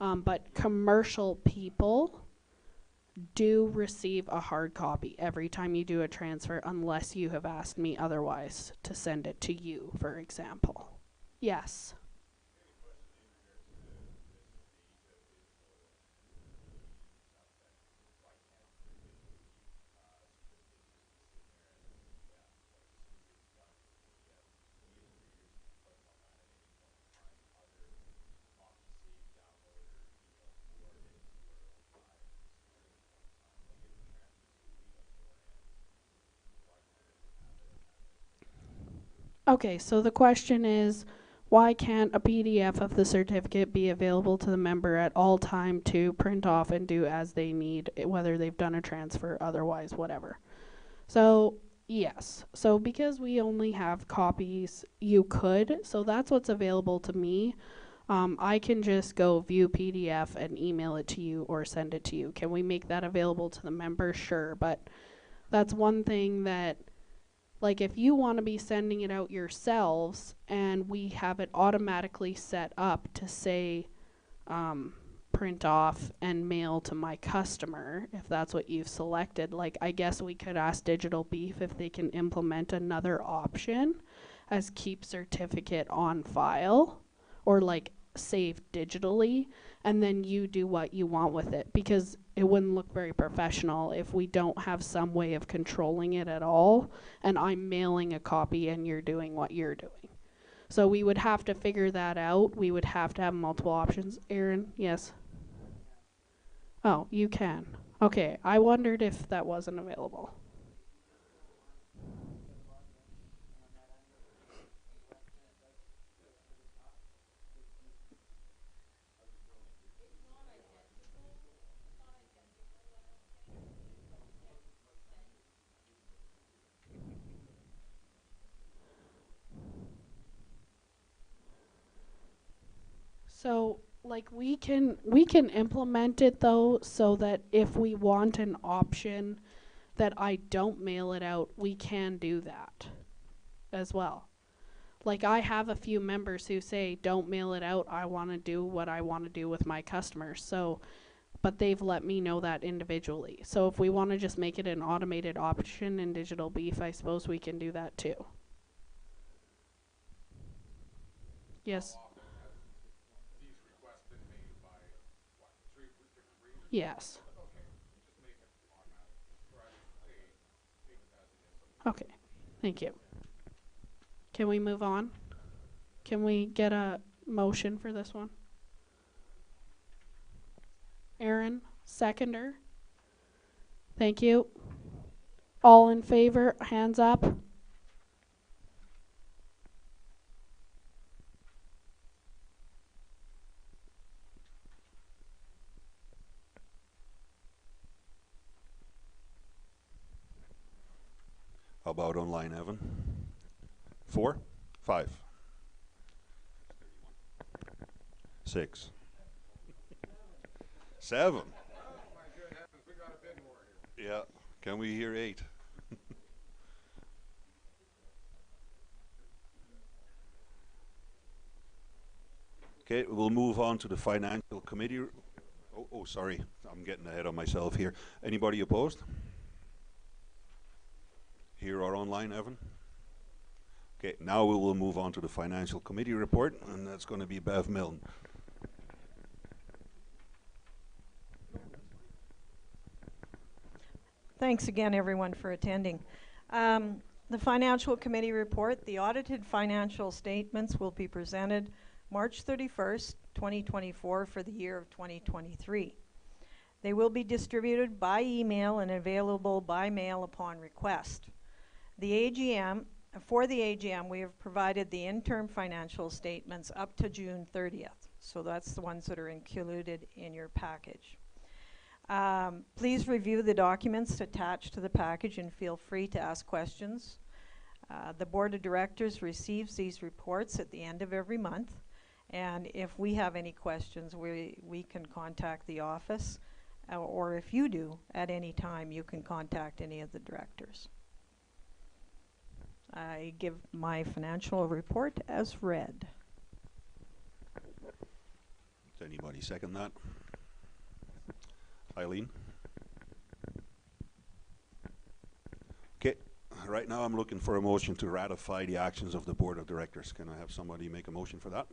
But commercial people do receive a hard copy every time you do a transfer unless you have asked me otherwise to send it to you, for example. Yes. Okay, so the question is, why can't a PDF of the certificate be available to the member at all time to print off and do as they need, whether they've done a transfer, otherwise, whatever? So, yes. So because we only have copies, you could. So that's what's available to me. I can just go view PDF and email it to you or send it to you. Can we make that available to the member? Sure, but that's one thing that, like, if you want to be sending it out yourselves and we have it automatically set up to say print off and mail to my customer, if that's what you've selected, like, I guess we could ask Gelbvieh if they can implement another option as keep certificate on file, or like saved digitally, and then you do what you want with it, because it wouldn't look very professional if we don't have some way of controlling it at all, and I'm mailing a copy and you're doing what you're doing. So we would have to figure that out. We would have to have multiple options. Aaron, yes? Oh, you can. Okay, I wondered if that wasn't available. So, like, we can implement it though, so that if we want an option that I don't mail it out, we can do that as well. Like, I have a few members who say, don't mail it out, I want to do what I want to do with my customers. So, but they've let me know that individually. So if we want to just make it an automated option in Digital Beef, I suppose we can do that too. Yes. Yes. Okay, thank you. Can we move on? Can we get a motion for this one? Aaron, seconder. Thank you. All in favor, hands up. How about online, Evan? 4? 5? 6? 7? Yeah, can we hear 8? Okay, we'll move on to the financial committee. Oh, sorry, I'm getting ahead of myself here. Anybody opposed? Here or online, Evan? Okay, now we will move on to the financial committee report, and that's going to be Bev Milne. Thanks again, everyone, for attending. The financial committee report, the audited financial statements will be presented March 31st, 2024 for the year of 2023. They will be distributed by email and available by mail upon request. For the AGM, we have provided the interim financial statements up to June 30th. So that's the ones that are included in your package. Please review the documents attached to the package and feel free to ask questions. The board of directors receives these reports at the end of every month. And if we have any questions, we can contact the office. Or if you do, at any time, you can contact any of the directors. I give my financial report as read. Does anybody second that? Eileen? Okay, right now I'm looking for a motion to ratify the actions of the board of directors. Can I have somebody make a motion for that?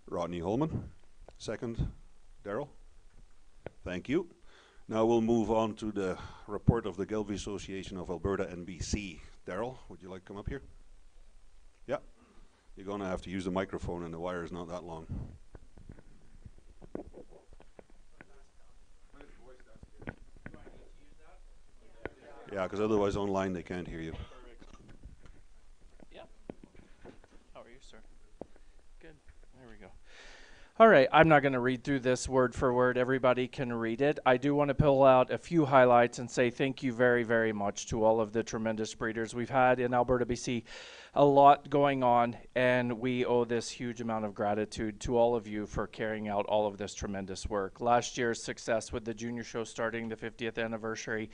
Rodney Holman. Second, Daryl. Thank you. Now we'll move on to the report of the Gelbvieh Association of Alberta and BC. Daryl, would you like to come up here? Yeah. You're going to have to use the microphone and the wire is not that long. Yeah, because otherwise online they can't hear you. Yeah. How are you, sir? Good. There we go. All right, I'm not going to read through this word for word. Everybody can read it. I do want to pull out a few highlights and say thank you very, very much to all of the tremendous breeders we've had in Alberta, BC. A lot going on, and we owe this huge amount of gratitude to all of you for carrying out all of this tremendous work. Last year's success with the junior show starting the 50th anniversary,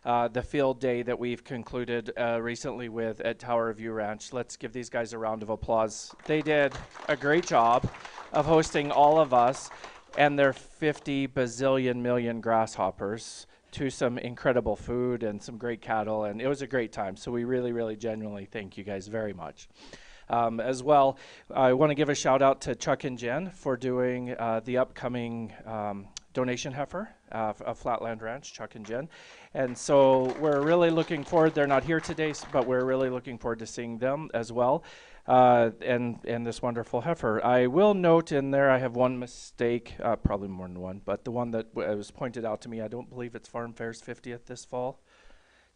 the field day that we've concluded recently with at Tower View Ranch. Let's give these guys a round of applause. They did a great job of hosting all of us and their 50 bazillion million grasshoppers to some incredible food and some great cattle, and it was a great time. So we really, really genuinely thank you guys very much. as well. I want to give a shout out to Chuck and Jen for doing the upcoming donation heifer of Flatland Ranch, Chuck and Jen. And so we're really looking forward, they're not here today, but we're really looking forward to seeing them as well. And this wonderful heifer. I will note in there I have one mistake, probably more than one, but the one that was pointed out to me, I don't believe it's Farm Fair's 50th this fall.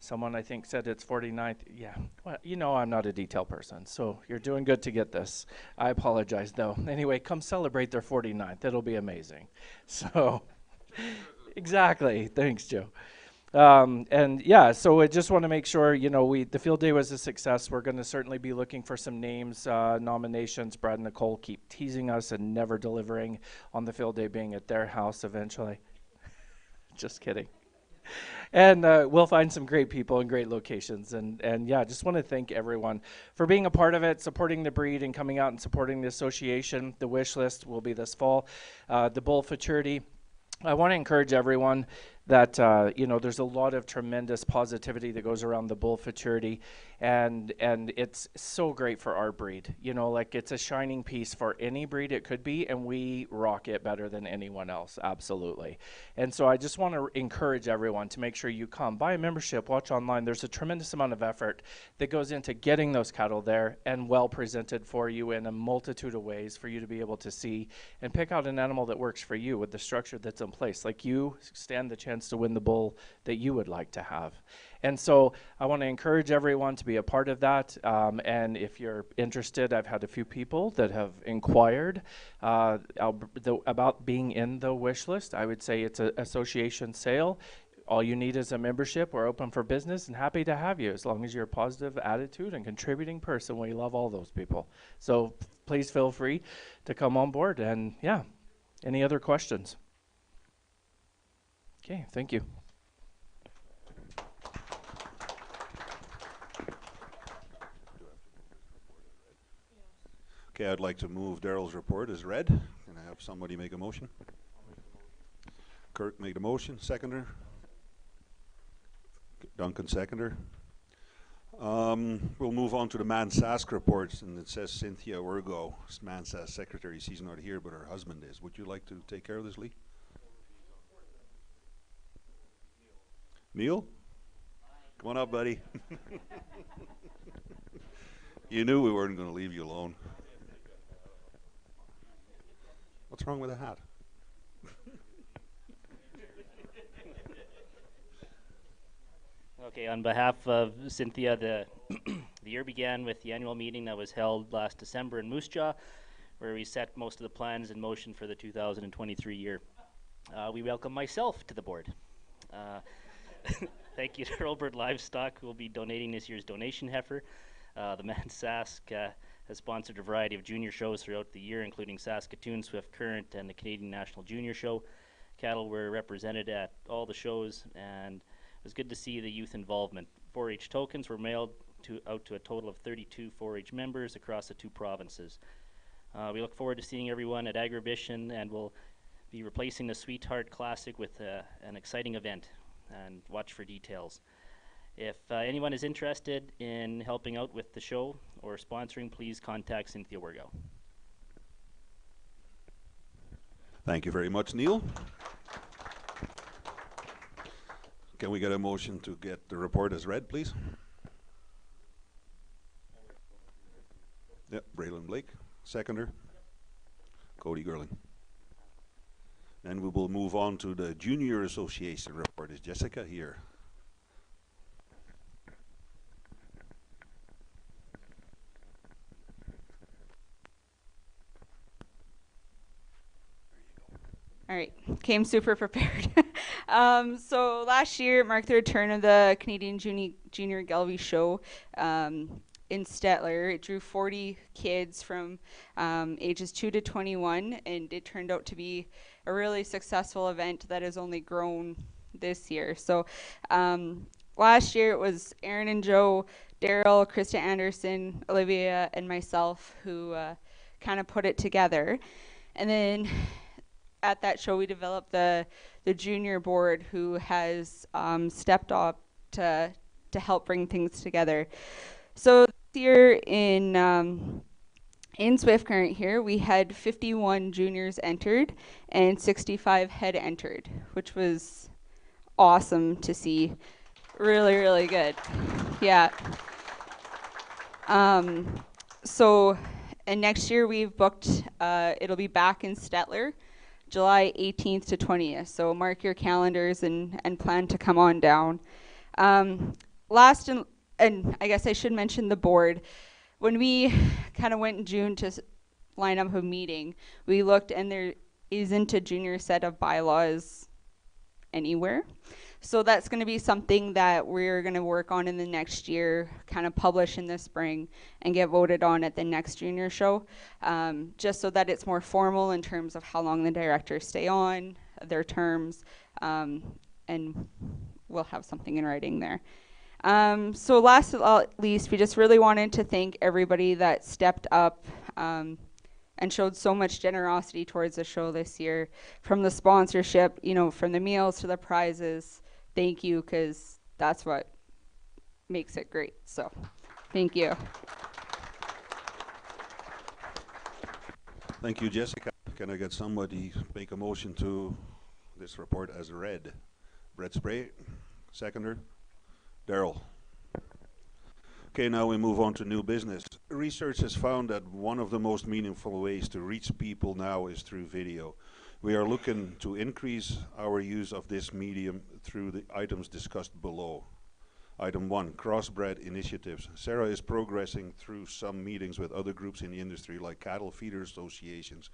Someone I think said it's 49th. Yeah, well, you know I'm not a detail person, so you're doing good to get this. I apologize though. Anyway, come celebrate their 49th. It'll be amazing. So, exactly. Thanks, Joe. And yeah, so I just want to make sure, you know, the field day was a success. We're going to certainly be looking for some names, nominations. Brad and Nicole keep teasing us and never delivering on the field day being at their house eventually. Just kidding. And we'll find some great people and great locations. And yeah, just want to thank everyone for being a part of it, supporting the breed and coming out and supporting the association. The wish list will be this fall. The bull futurity. I want to encourage everyone that, you know, there's a lot of tremendous positivity that goes around the bull futurity, and it's so great for our breed. You know, like it's a shining piece for any breed it could be, and we rock it better than anyone else, absolutely. And so I just want to encourage everyone to make sure you come, buy a membership, watch online. There's a tremendous amount of effort that goes into getting those cattle there and well presented for you in a multitude of ways for you to be able to see and pick out an animal that works for you with the structure that's in place. Like you stand the chance to win the bull that you would like to have. And so I want to encourage everyone to be a part of that. And if you're interested, I've had a few people that have inquired about being in the wish list. I would say it's an association sale. All you need is a membership. We're open for business and happy to have you as long as you're a positive attitude and contributing person. We love all those people. So please feel free to come on board. And yeah, any other questions? Okay, thank you. Okay, I'd like to move Daryl's report as read. Can I have somebody make a motion? Kirk made the motion, seconder. Duncan, seconder. We'll move on to the Mansask reports, and it says Cynthia Urgo, Mansask secretary. She's not here, but her husband is. Would you like to take care of this, Lee? Neil? Come on up, buddy. You knew we weren't going to leave you alone. What's wrong with the hat? Okay, on behalf of Cynthia, the year began with the annual meeting that was held last December in Moose Jaw, where we set most of the plans in motion for the 2023 year. We welcome myself to the board. Thank you to Robert Livestock, who will be donating this year's donation heifer. The Mansask has sponsored a variety of junior shows throughout the year, including Saskatoon, Swift Current, and the Canadian National Junior Show. Cattle were represented at all the shows, and it was good to see the youth involvement. 4-H tokens were mailed out to a total of 32 4-H members across the 2 provinces. We look forward to seeing everyone at Agribition, and we'll be replacing the Sweetheart Classic with an exciting event, and watch for details. If anyone is interested in helping out with the show or sponsoring, please contact Cynthia Urgo. Thank you very much, Neil. Can we get a motion to get the report as read, please? Yep, Braylon Blake, seconder. Cody Gerling. Then we will move on to the Junior Association report. Is Jessica here? All right, came super prepared. So last year marked the return of the Canadian Junior Gelbvieh show in Stettler. It drew 40 kids from ages 2 to 21, and it turned out to be a really successful event that has only grown this year. So last year it was Aaron and Joe, Daryl, Krista Anderson, Olivia, and myself who kind of put it together. And then at that show we developed the junior board, who has stepped up to help bring things together. So year in Swift Current here, we had 51 juniors entered and 65 head entered, which was awesome to see. Really, really good. Yeah. So, and next year we've booked, it'll be back in Stettler, July 18th to 20th. So mark your calendars and plan to come on down. Last, and I guess I should mention the board. When we kind of went in June to line up a meeting, we looked and there isn't a junior set of bylaws anywhere. So that's going to be something that we're going to work on in the next year, kind of publish in the spring and get voted on at the next junior show, just so that it's more formal in terms of how long the directors stay on, their terms, and we'll have something in writing there. So last but not least, we just really wanted to thank everybody that stepped up and showed so much generosity towards the show this year, from the sponsorship, you know, from the meals to the prizes. Thank you, because that's what makes it great. So thank you. Thank you, Jessica. Can I get somebody make a motion to this report as read? Brett Spray, seconder. Daryl. Okay, now we move on to new business. Research has found that one of the most meaningful ways to reach people now is through video. We are looking to increase our use of this medium through the items discussed below. Item 1, crossbred initiatives. Sarah is progressing through some meetings with other groups in the industry, like cattle feeder associations,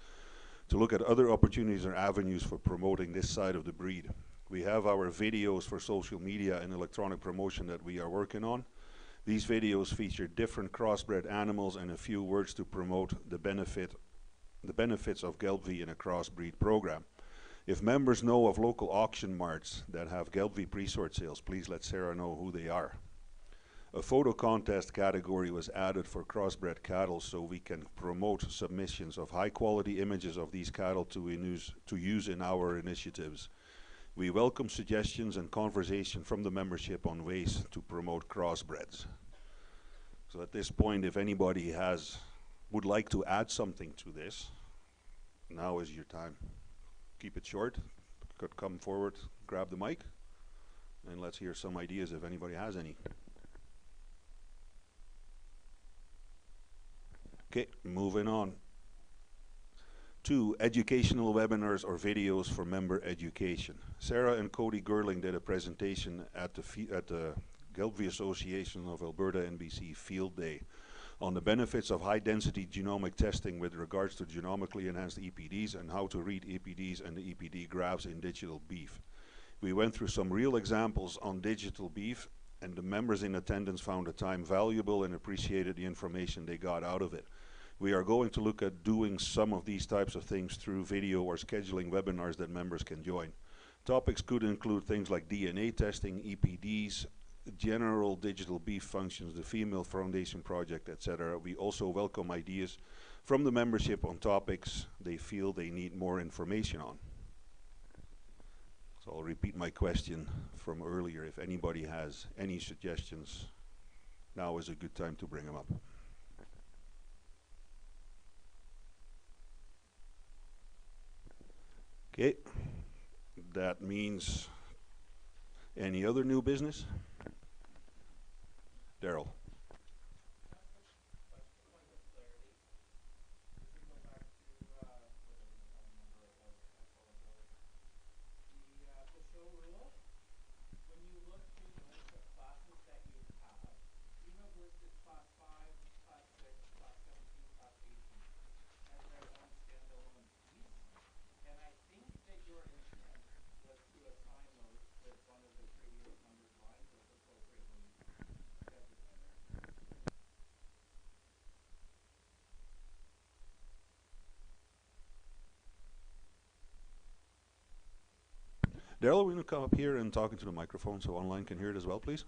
to look at other opportunities or avenues for promoting this side of the breed. We have our videos for social media and electronic promotion that we are working on. These videos feature different crossbred animals and a few words to promote the benefits of Gelbvieh in a crossbreed program. If members know of local auction marts that have Gelbvieh pre-sort sales, please let Sarah know who they are. A photo contest category was added for crossbred cattle so we can promote submissions of high quality images of these cattle to use in our initiatives. We welcome suggestions and conversation from the membership on ways to promote crossbreds. So at this point, if anybody would like to add something to this, now is your time. Keep it short. Could come forward, grab the mic, and let's hear some ideas if anybody has any. Okay, moving on. 2, educational webinars or videos for member education. Sarah and Cody Gerling did a presentation at the Gelbvieh Association of Alberta NBC Field Day on the benefits of high-density genomic testing with regards to genomically enhanced EPDs and how to read EPDs and the EPD graphs in digital beef. We went through some real examples on digital beef, and the members in attendance found the time valuable and appreciated the information they got out of it. We are going to look at doing some of these types of things through video or scheduling webinars that members can join. Topics could include things like DNA testing, EPDs, general digital beef functions, the Female Foundation Project, etc. We also welcome ideas from the membership on topics they feel they need more information on. So I'll repeat my question from earlier. If anybody has any suggestions, now is a good time to bring them up. Okay, that means any other new business? Daryl. Daryl, we're going to come up here and talk into the microphone so online can hear it as well, please.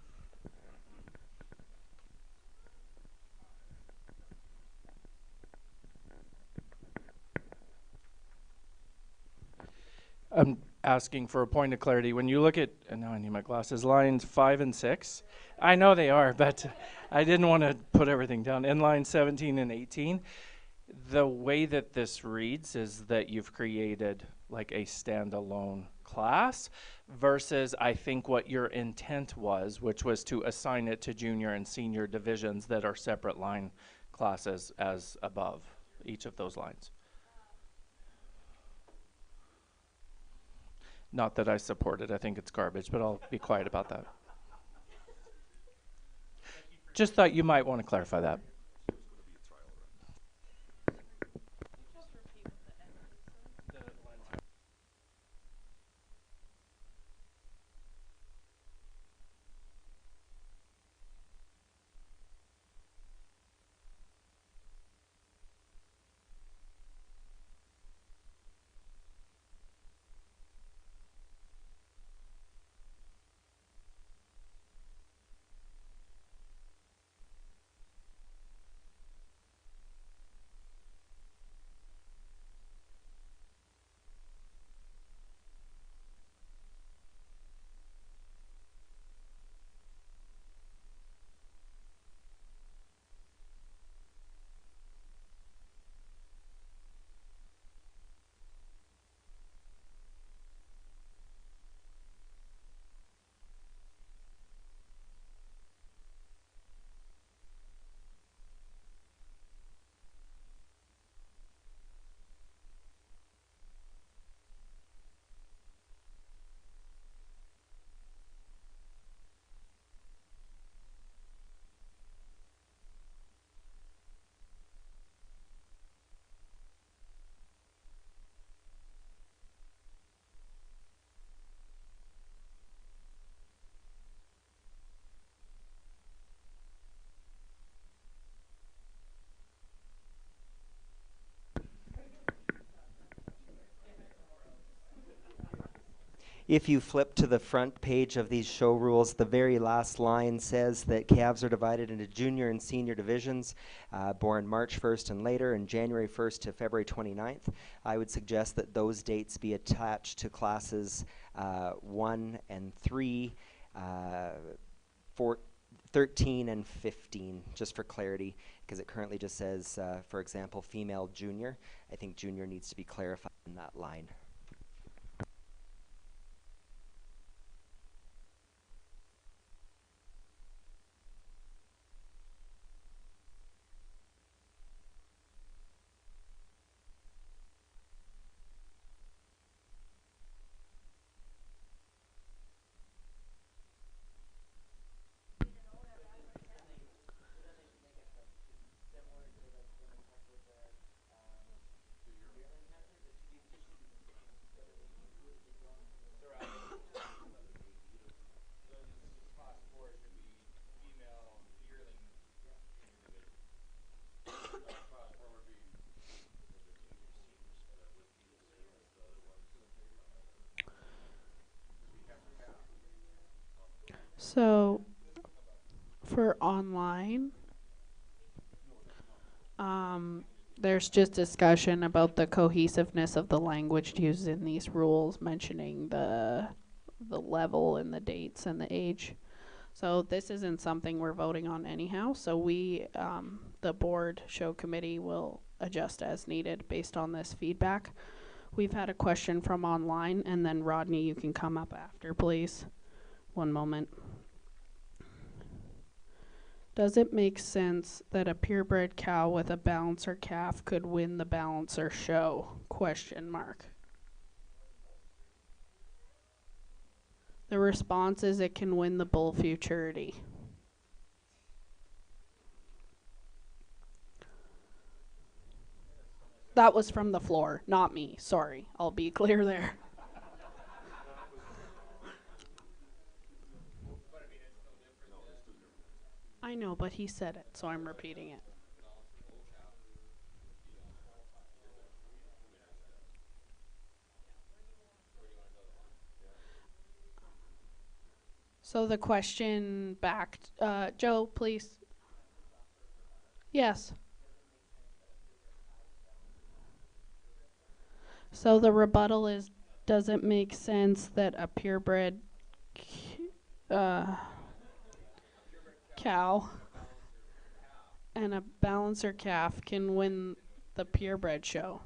asking for a point of clarity. When you look at, and now I need my glasses, lines 5 and 6, I know they are, but I didn't want to put everything down. In line 17 and 18, the way that this reads is that you've created like a standalone class versus I think what your intent was, which was to assign it to junior and senior divisions that are separate line classes as above each of those lines. Not that I support it, I think it's garbage, but I'll be quiet about that. Just thought you might want to clarify that. If you flip to the front page of these show rules, the very last line says that calves are divided into junior and senior divisions, born March 1st and later, and January 1st to February 29th. I would suggest that those dates be attached to classes 1 and 3, 13 and 15, just for clarity, because it currently just says, for example, female junior. I think junior needs to be clarified in that line. So, for online, there's just discussion about the cohesiveness of the language used in these rules, mentioning the level and the dates and the age. So this isn't something we're voting on anyhow. So we, the board show committee, will adjust as needed based on this feedback. We've had a question from online, and then Rodney, you can come up after, please. One moment. Does it make sense that a purebred cow with a balancer calf could win the balancer show? Question mark. The response is it can win the bull futurity. That was from the floor, not me. Sorry, I'll be clear there. I know, but he said it, so I'm repeating it. So the question back, Joe, please. Yes. So the rebuttal is does it make sense that a purebred cow and a balancer calf can win the purebred show?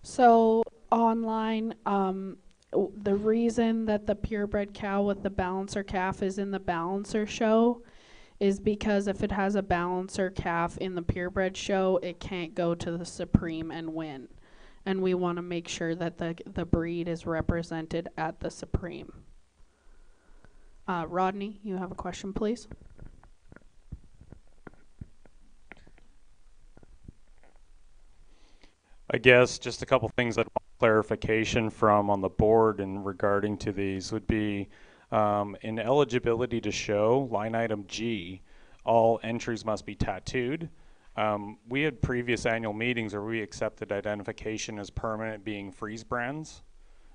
So online, the reason that the purebred cow with the balancer calf is in the balancer show is because if it has a balancer calf in the purebred show, it can't go to the Supreme and win. And we want to make sure that the breed is represented at the Supreme. Rodney, you have a question, please? I guess just a couple things that I want clarification from on the board in regarding to these would be in eligibility to show, line item G, all entries must be tattooed. We had previous annual meetings where we accepted identification as permanent being freeze brands.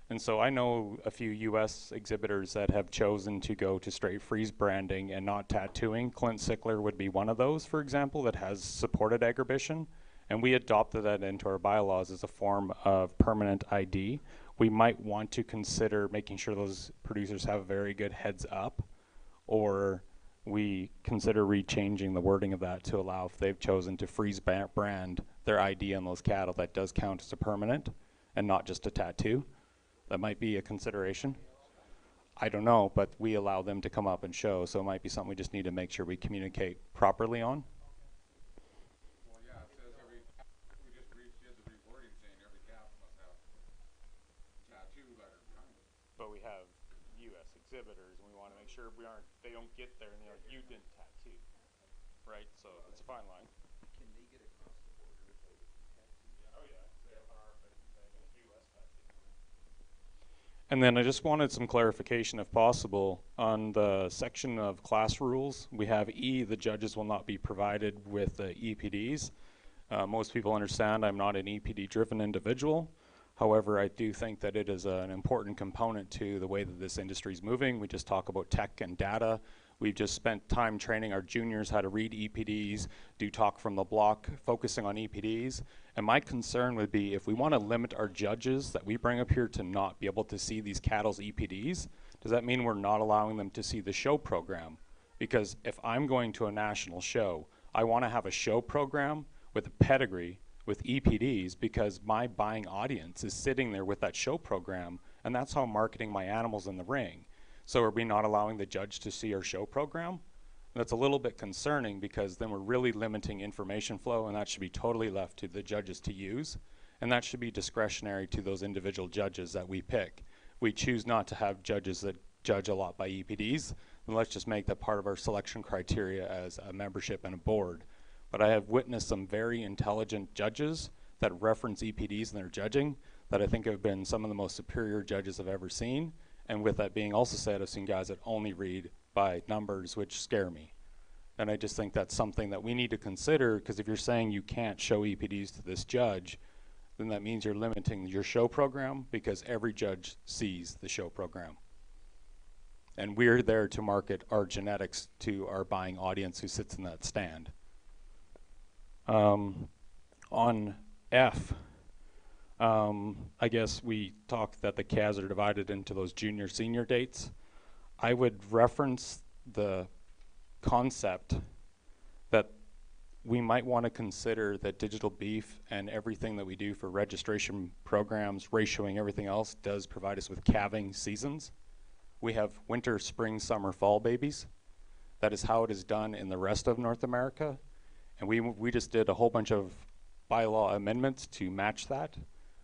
And so I know a few US exhibitors that have chosen to go to straight freeze branding and not tattooing. Clint Sickler would be one of those, for example, that has supported agribition. And we adopted that into our bylaws as a form of permanent ID. We might want to consider making sure those producers have a very good heads up, or we consider rechanging the wording of that to allow, if they've chosen to freeze brand their ID on those cattle, that does count as a permanent and not just a tattoo. That might be a consideration. I don't know, but we allow them to come up and show, so it might be something we just need to make sure we communicate properly on. But we have U.S. exhibitors, and we want to make sure they don't get there and they're like, you didn't tattoo, right? So it's a fine line. Can they get across the border without a tattoo? Oh yeah, they have a U.S. tattoo. And then I just wanted some clarification, if possible, on the section of class rules. We have E, the judges will not be provided with EPDs. Most people understand I'm not an EPD-driven individual. However, I do think that it is an important component to the way that this industry is moving. We just talk about tech and data. We've just spent time training our juniors how to read EPDs, do talk from the block, focusing on EPDs. And my concern would be if we want to limit our judges that we bring up here to not be able to see these cattle's EPDs, does that mean we're not allowing them to see the show program? Because if I'm going to a national show, I want to have a show program with a pedigree with EPDs, because my buying audience is sitting there with that show program, and that's how I'm marketing my animals in the ring. So are we not allowing the judge to see our show program? That's a little bit concerning, because then we're really limiting information flow, and that should be totally left to the judges to use, and that should be discretionary to those individual judges that we pick. We choose not to have judges that judge a lot by EPDs, then let's just make that part of our selection criteria as a membership and a board. But I have witnessed some very intelligent judges that reference EPDs in their judging that I think have been some of the most superior judges I've ever seen. And with that being also said, I've seen guys that only read by numbers, which scare me. And I just think that's something that we need to consider, because if you're saying you can't show EPDs to this judge, then that means you're limiting your show program, because every judge sees the show program. And we're there to market our genetics to our buying audience who sits in that stand. On F, I guess we talked that the calves are divided into those junior senior dates. I would reference the concept that we might want to consider that digital beef and everything that we do for registration programs, ratioing, everything else does provide us with calving seasons. We have winter, spring, summer, fall babies. That is how it is done in the rest of North America. And we just did a whole bunch of bylaw amendments to match that.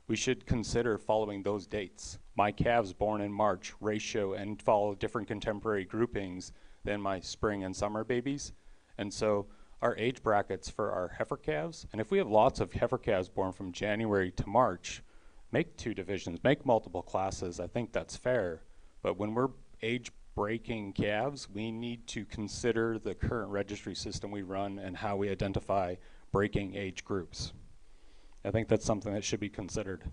We should consider following those dates. My calves born in March ratio and follow different contemporary groupings than my spring and summer babies. And so our age brackets for our heifer calves, and if we have lots of heifer calves born from January to March, make 2 divisions, make multiple classes. I think that's fair. But when we're age breaking calves, we need to consider the current registry system we run and how we identify breaking age groups. I think that's something that should be considered.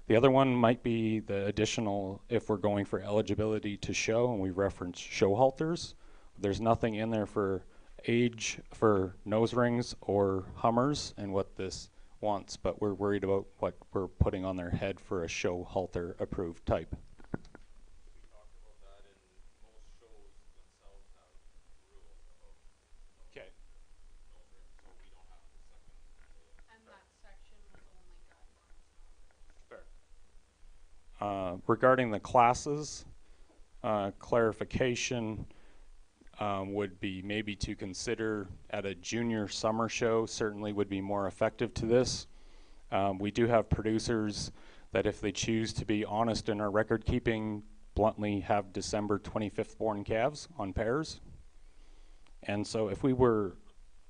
The other one might be the additional, if we're going for eligibility to show, and we reference show halters. There's nothing in there for age for nose rings or Hummers and what this wants, but we're worried about what we're putting on their head for a show halter approved type. Okay. And that section was only got Fair. Regarding the classes, clarification would be maybe to consider at a junior summer show certainly would be more effective to this. We do have producers that if they choose to be honest in our record keeping, bluntly have December 25th born calves on pairs. And so if we were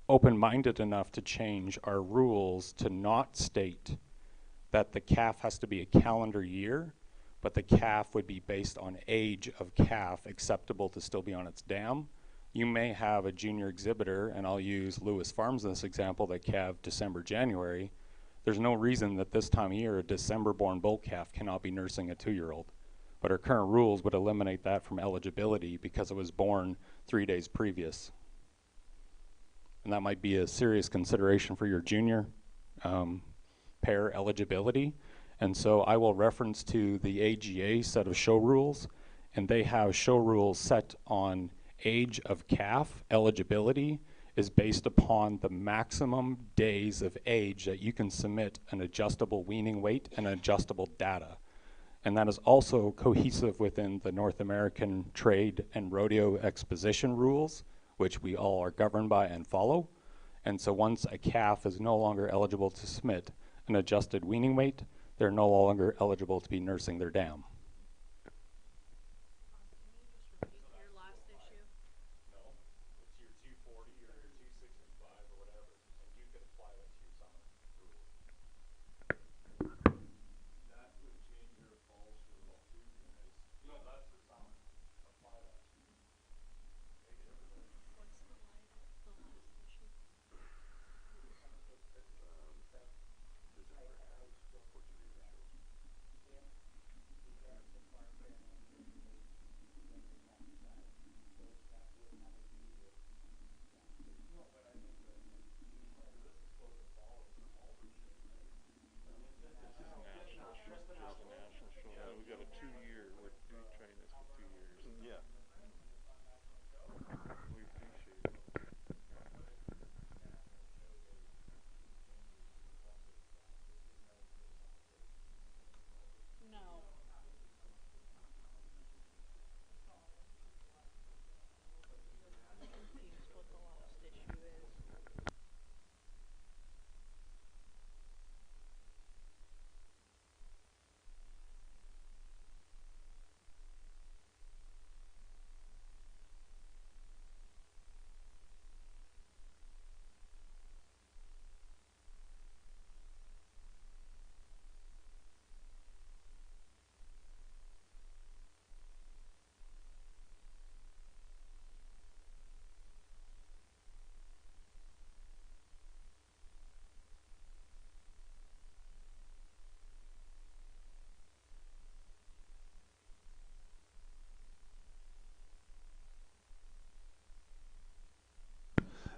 open-minded enough to change our rules to not state that the calf has to be a calendar year, but the calf would be based on age of calf acceptable to still be on its dam. You may have a junior exhibitor, and I'll use Lewis Farms in this example, that calved December, January. There's no reason that this time of year a December-born bull calf cannot be nursing a 2-year-old. But our current rules would eliminate that from eligibility because it was born 3 days previous. And that might be a serious consideration for your junior pair eligibility. And so I will reference to the AGA set of show rules, and they have show rules set on age of calf. Eligibility is based upon the maximum days of age that you can submit an adjustable weaning weight and adjustable data. And that is also cohesive within the North American Trade and Rodeo Exposition rules, which we all are governed by and follow. And so once a calf is no longer eligible to submit an adjusted weaning weight, they're no longer eligible to be nursing their dam.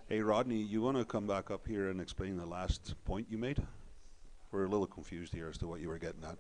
Hey, Rodney, you want to come back up here and explain the last point you made? We're a little confused here as to what you were getting at.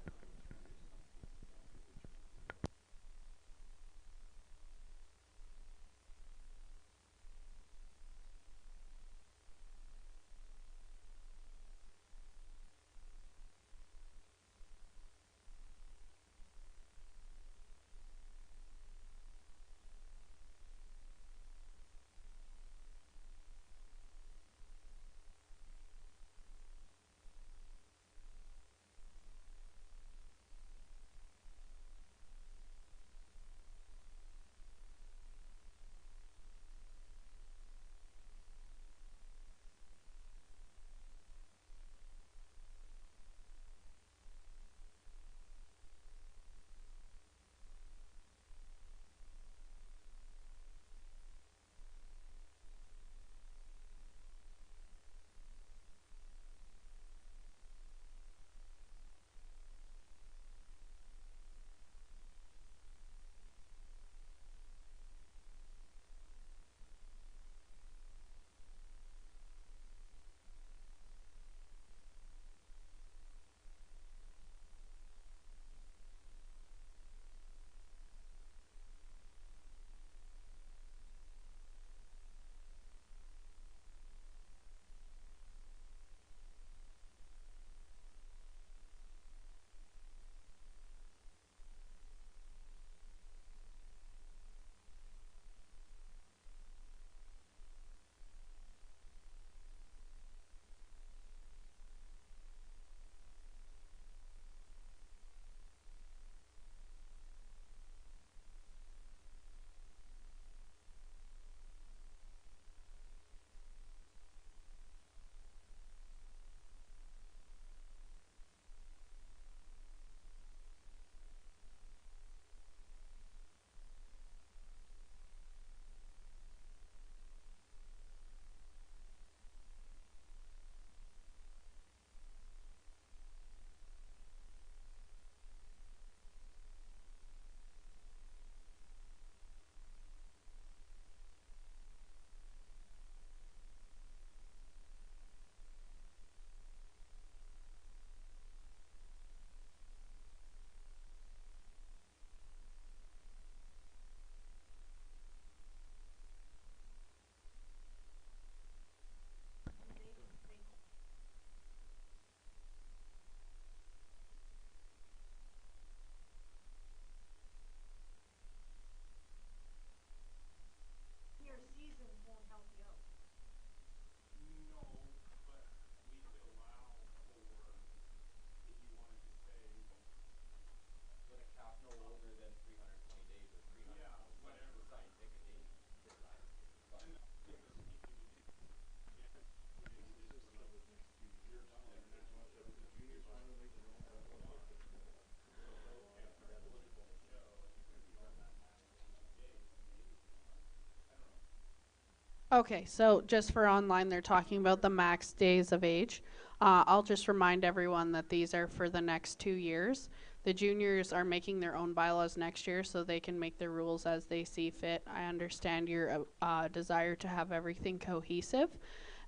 Okay, so just for online, they're talking about the max days of age. I'll just remind everyone that these are for the next 2 years. The juniors are making their own bylaws next year, so they can make their rules as they see fit. I understand your desire to have everything cohesive,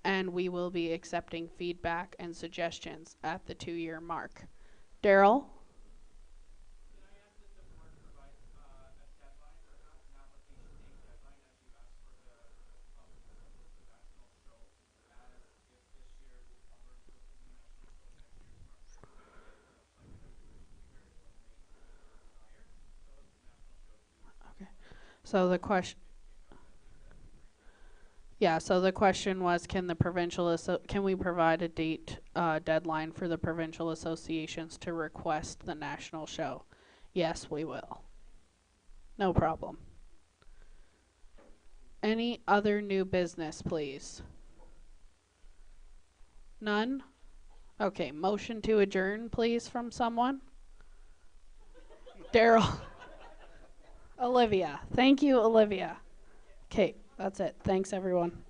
and we will be accepting feedback and suggestions at the 2-year mark. Daryl? Okay. So the question. Yeah, so the question was, can the can we provide a date deadline for the provincial associations to request the national show? Yes, we will. No problem. Any other new business, please? None? Okay, motion to adjourn, please, from someone. Daryl. Olivia. Thank you, Olivia. Okay, that's it. Thanks, everyone.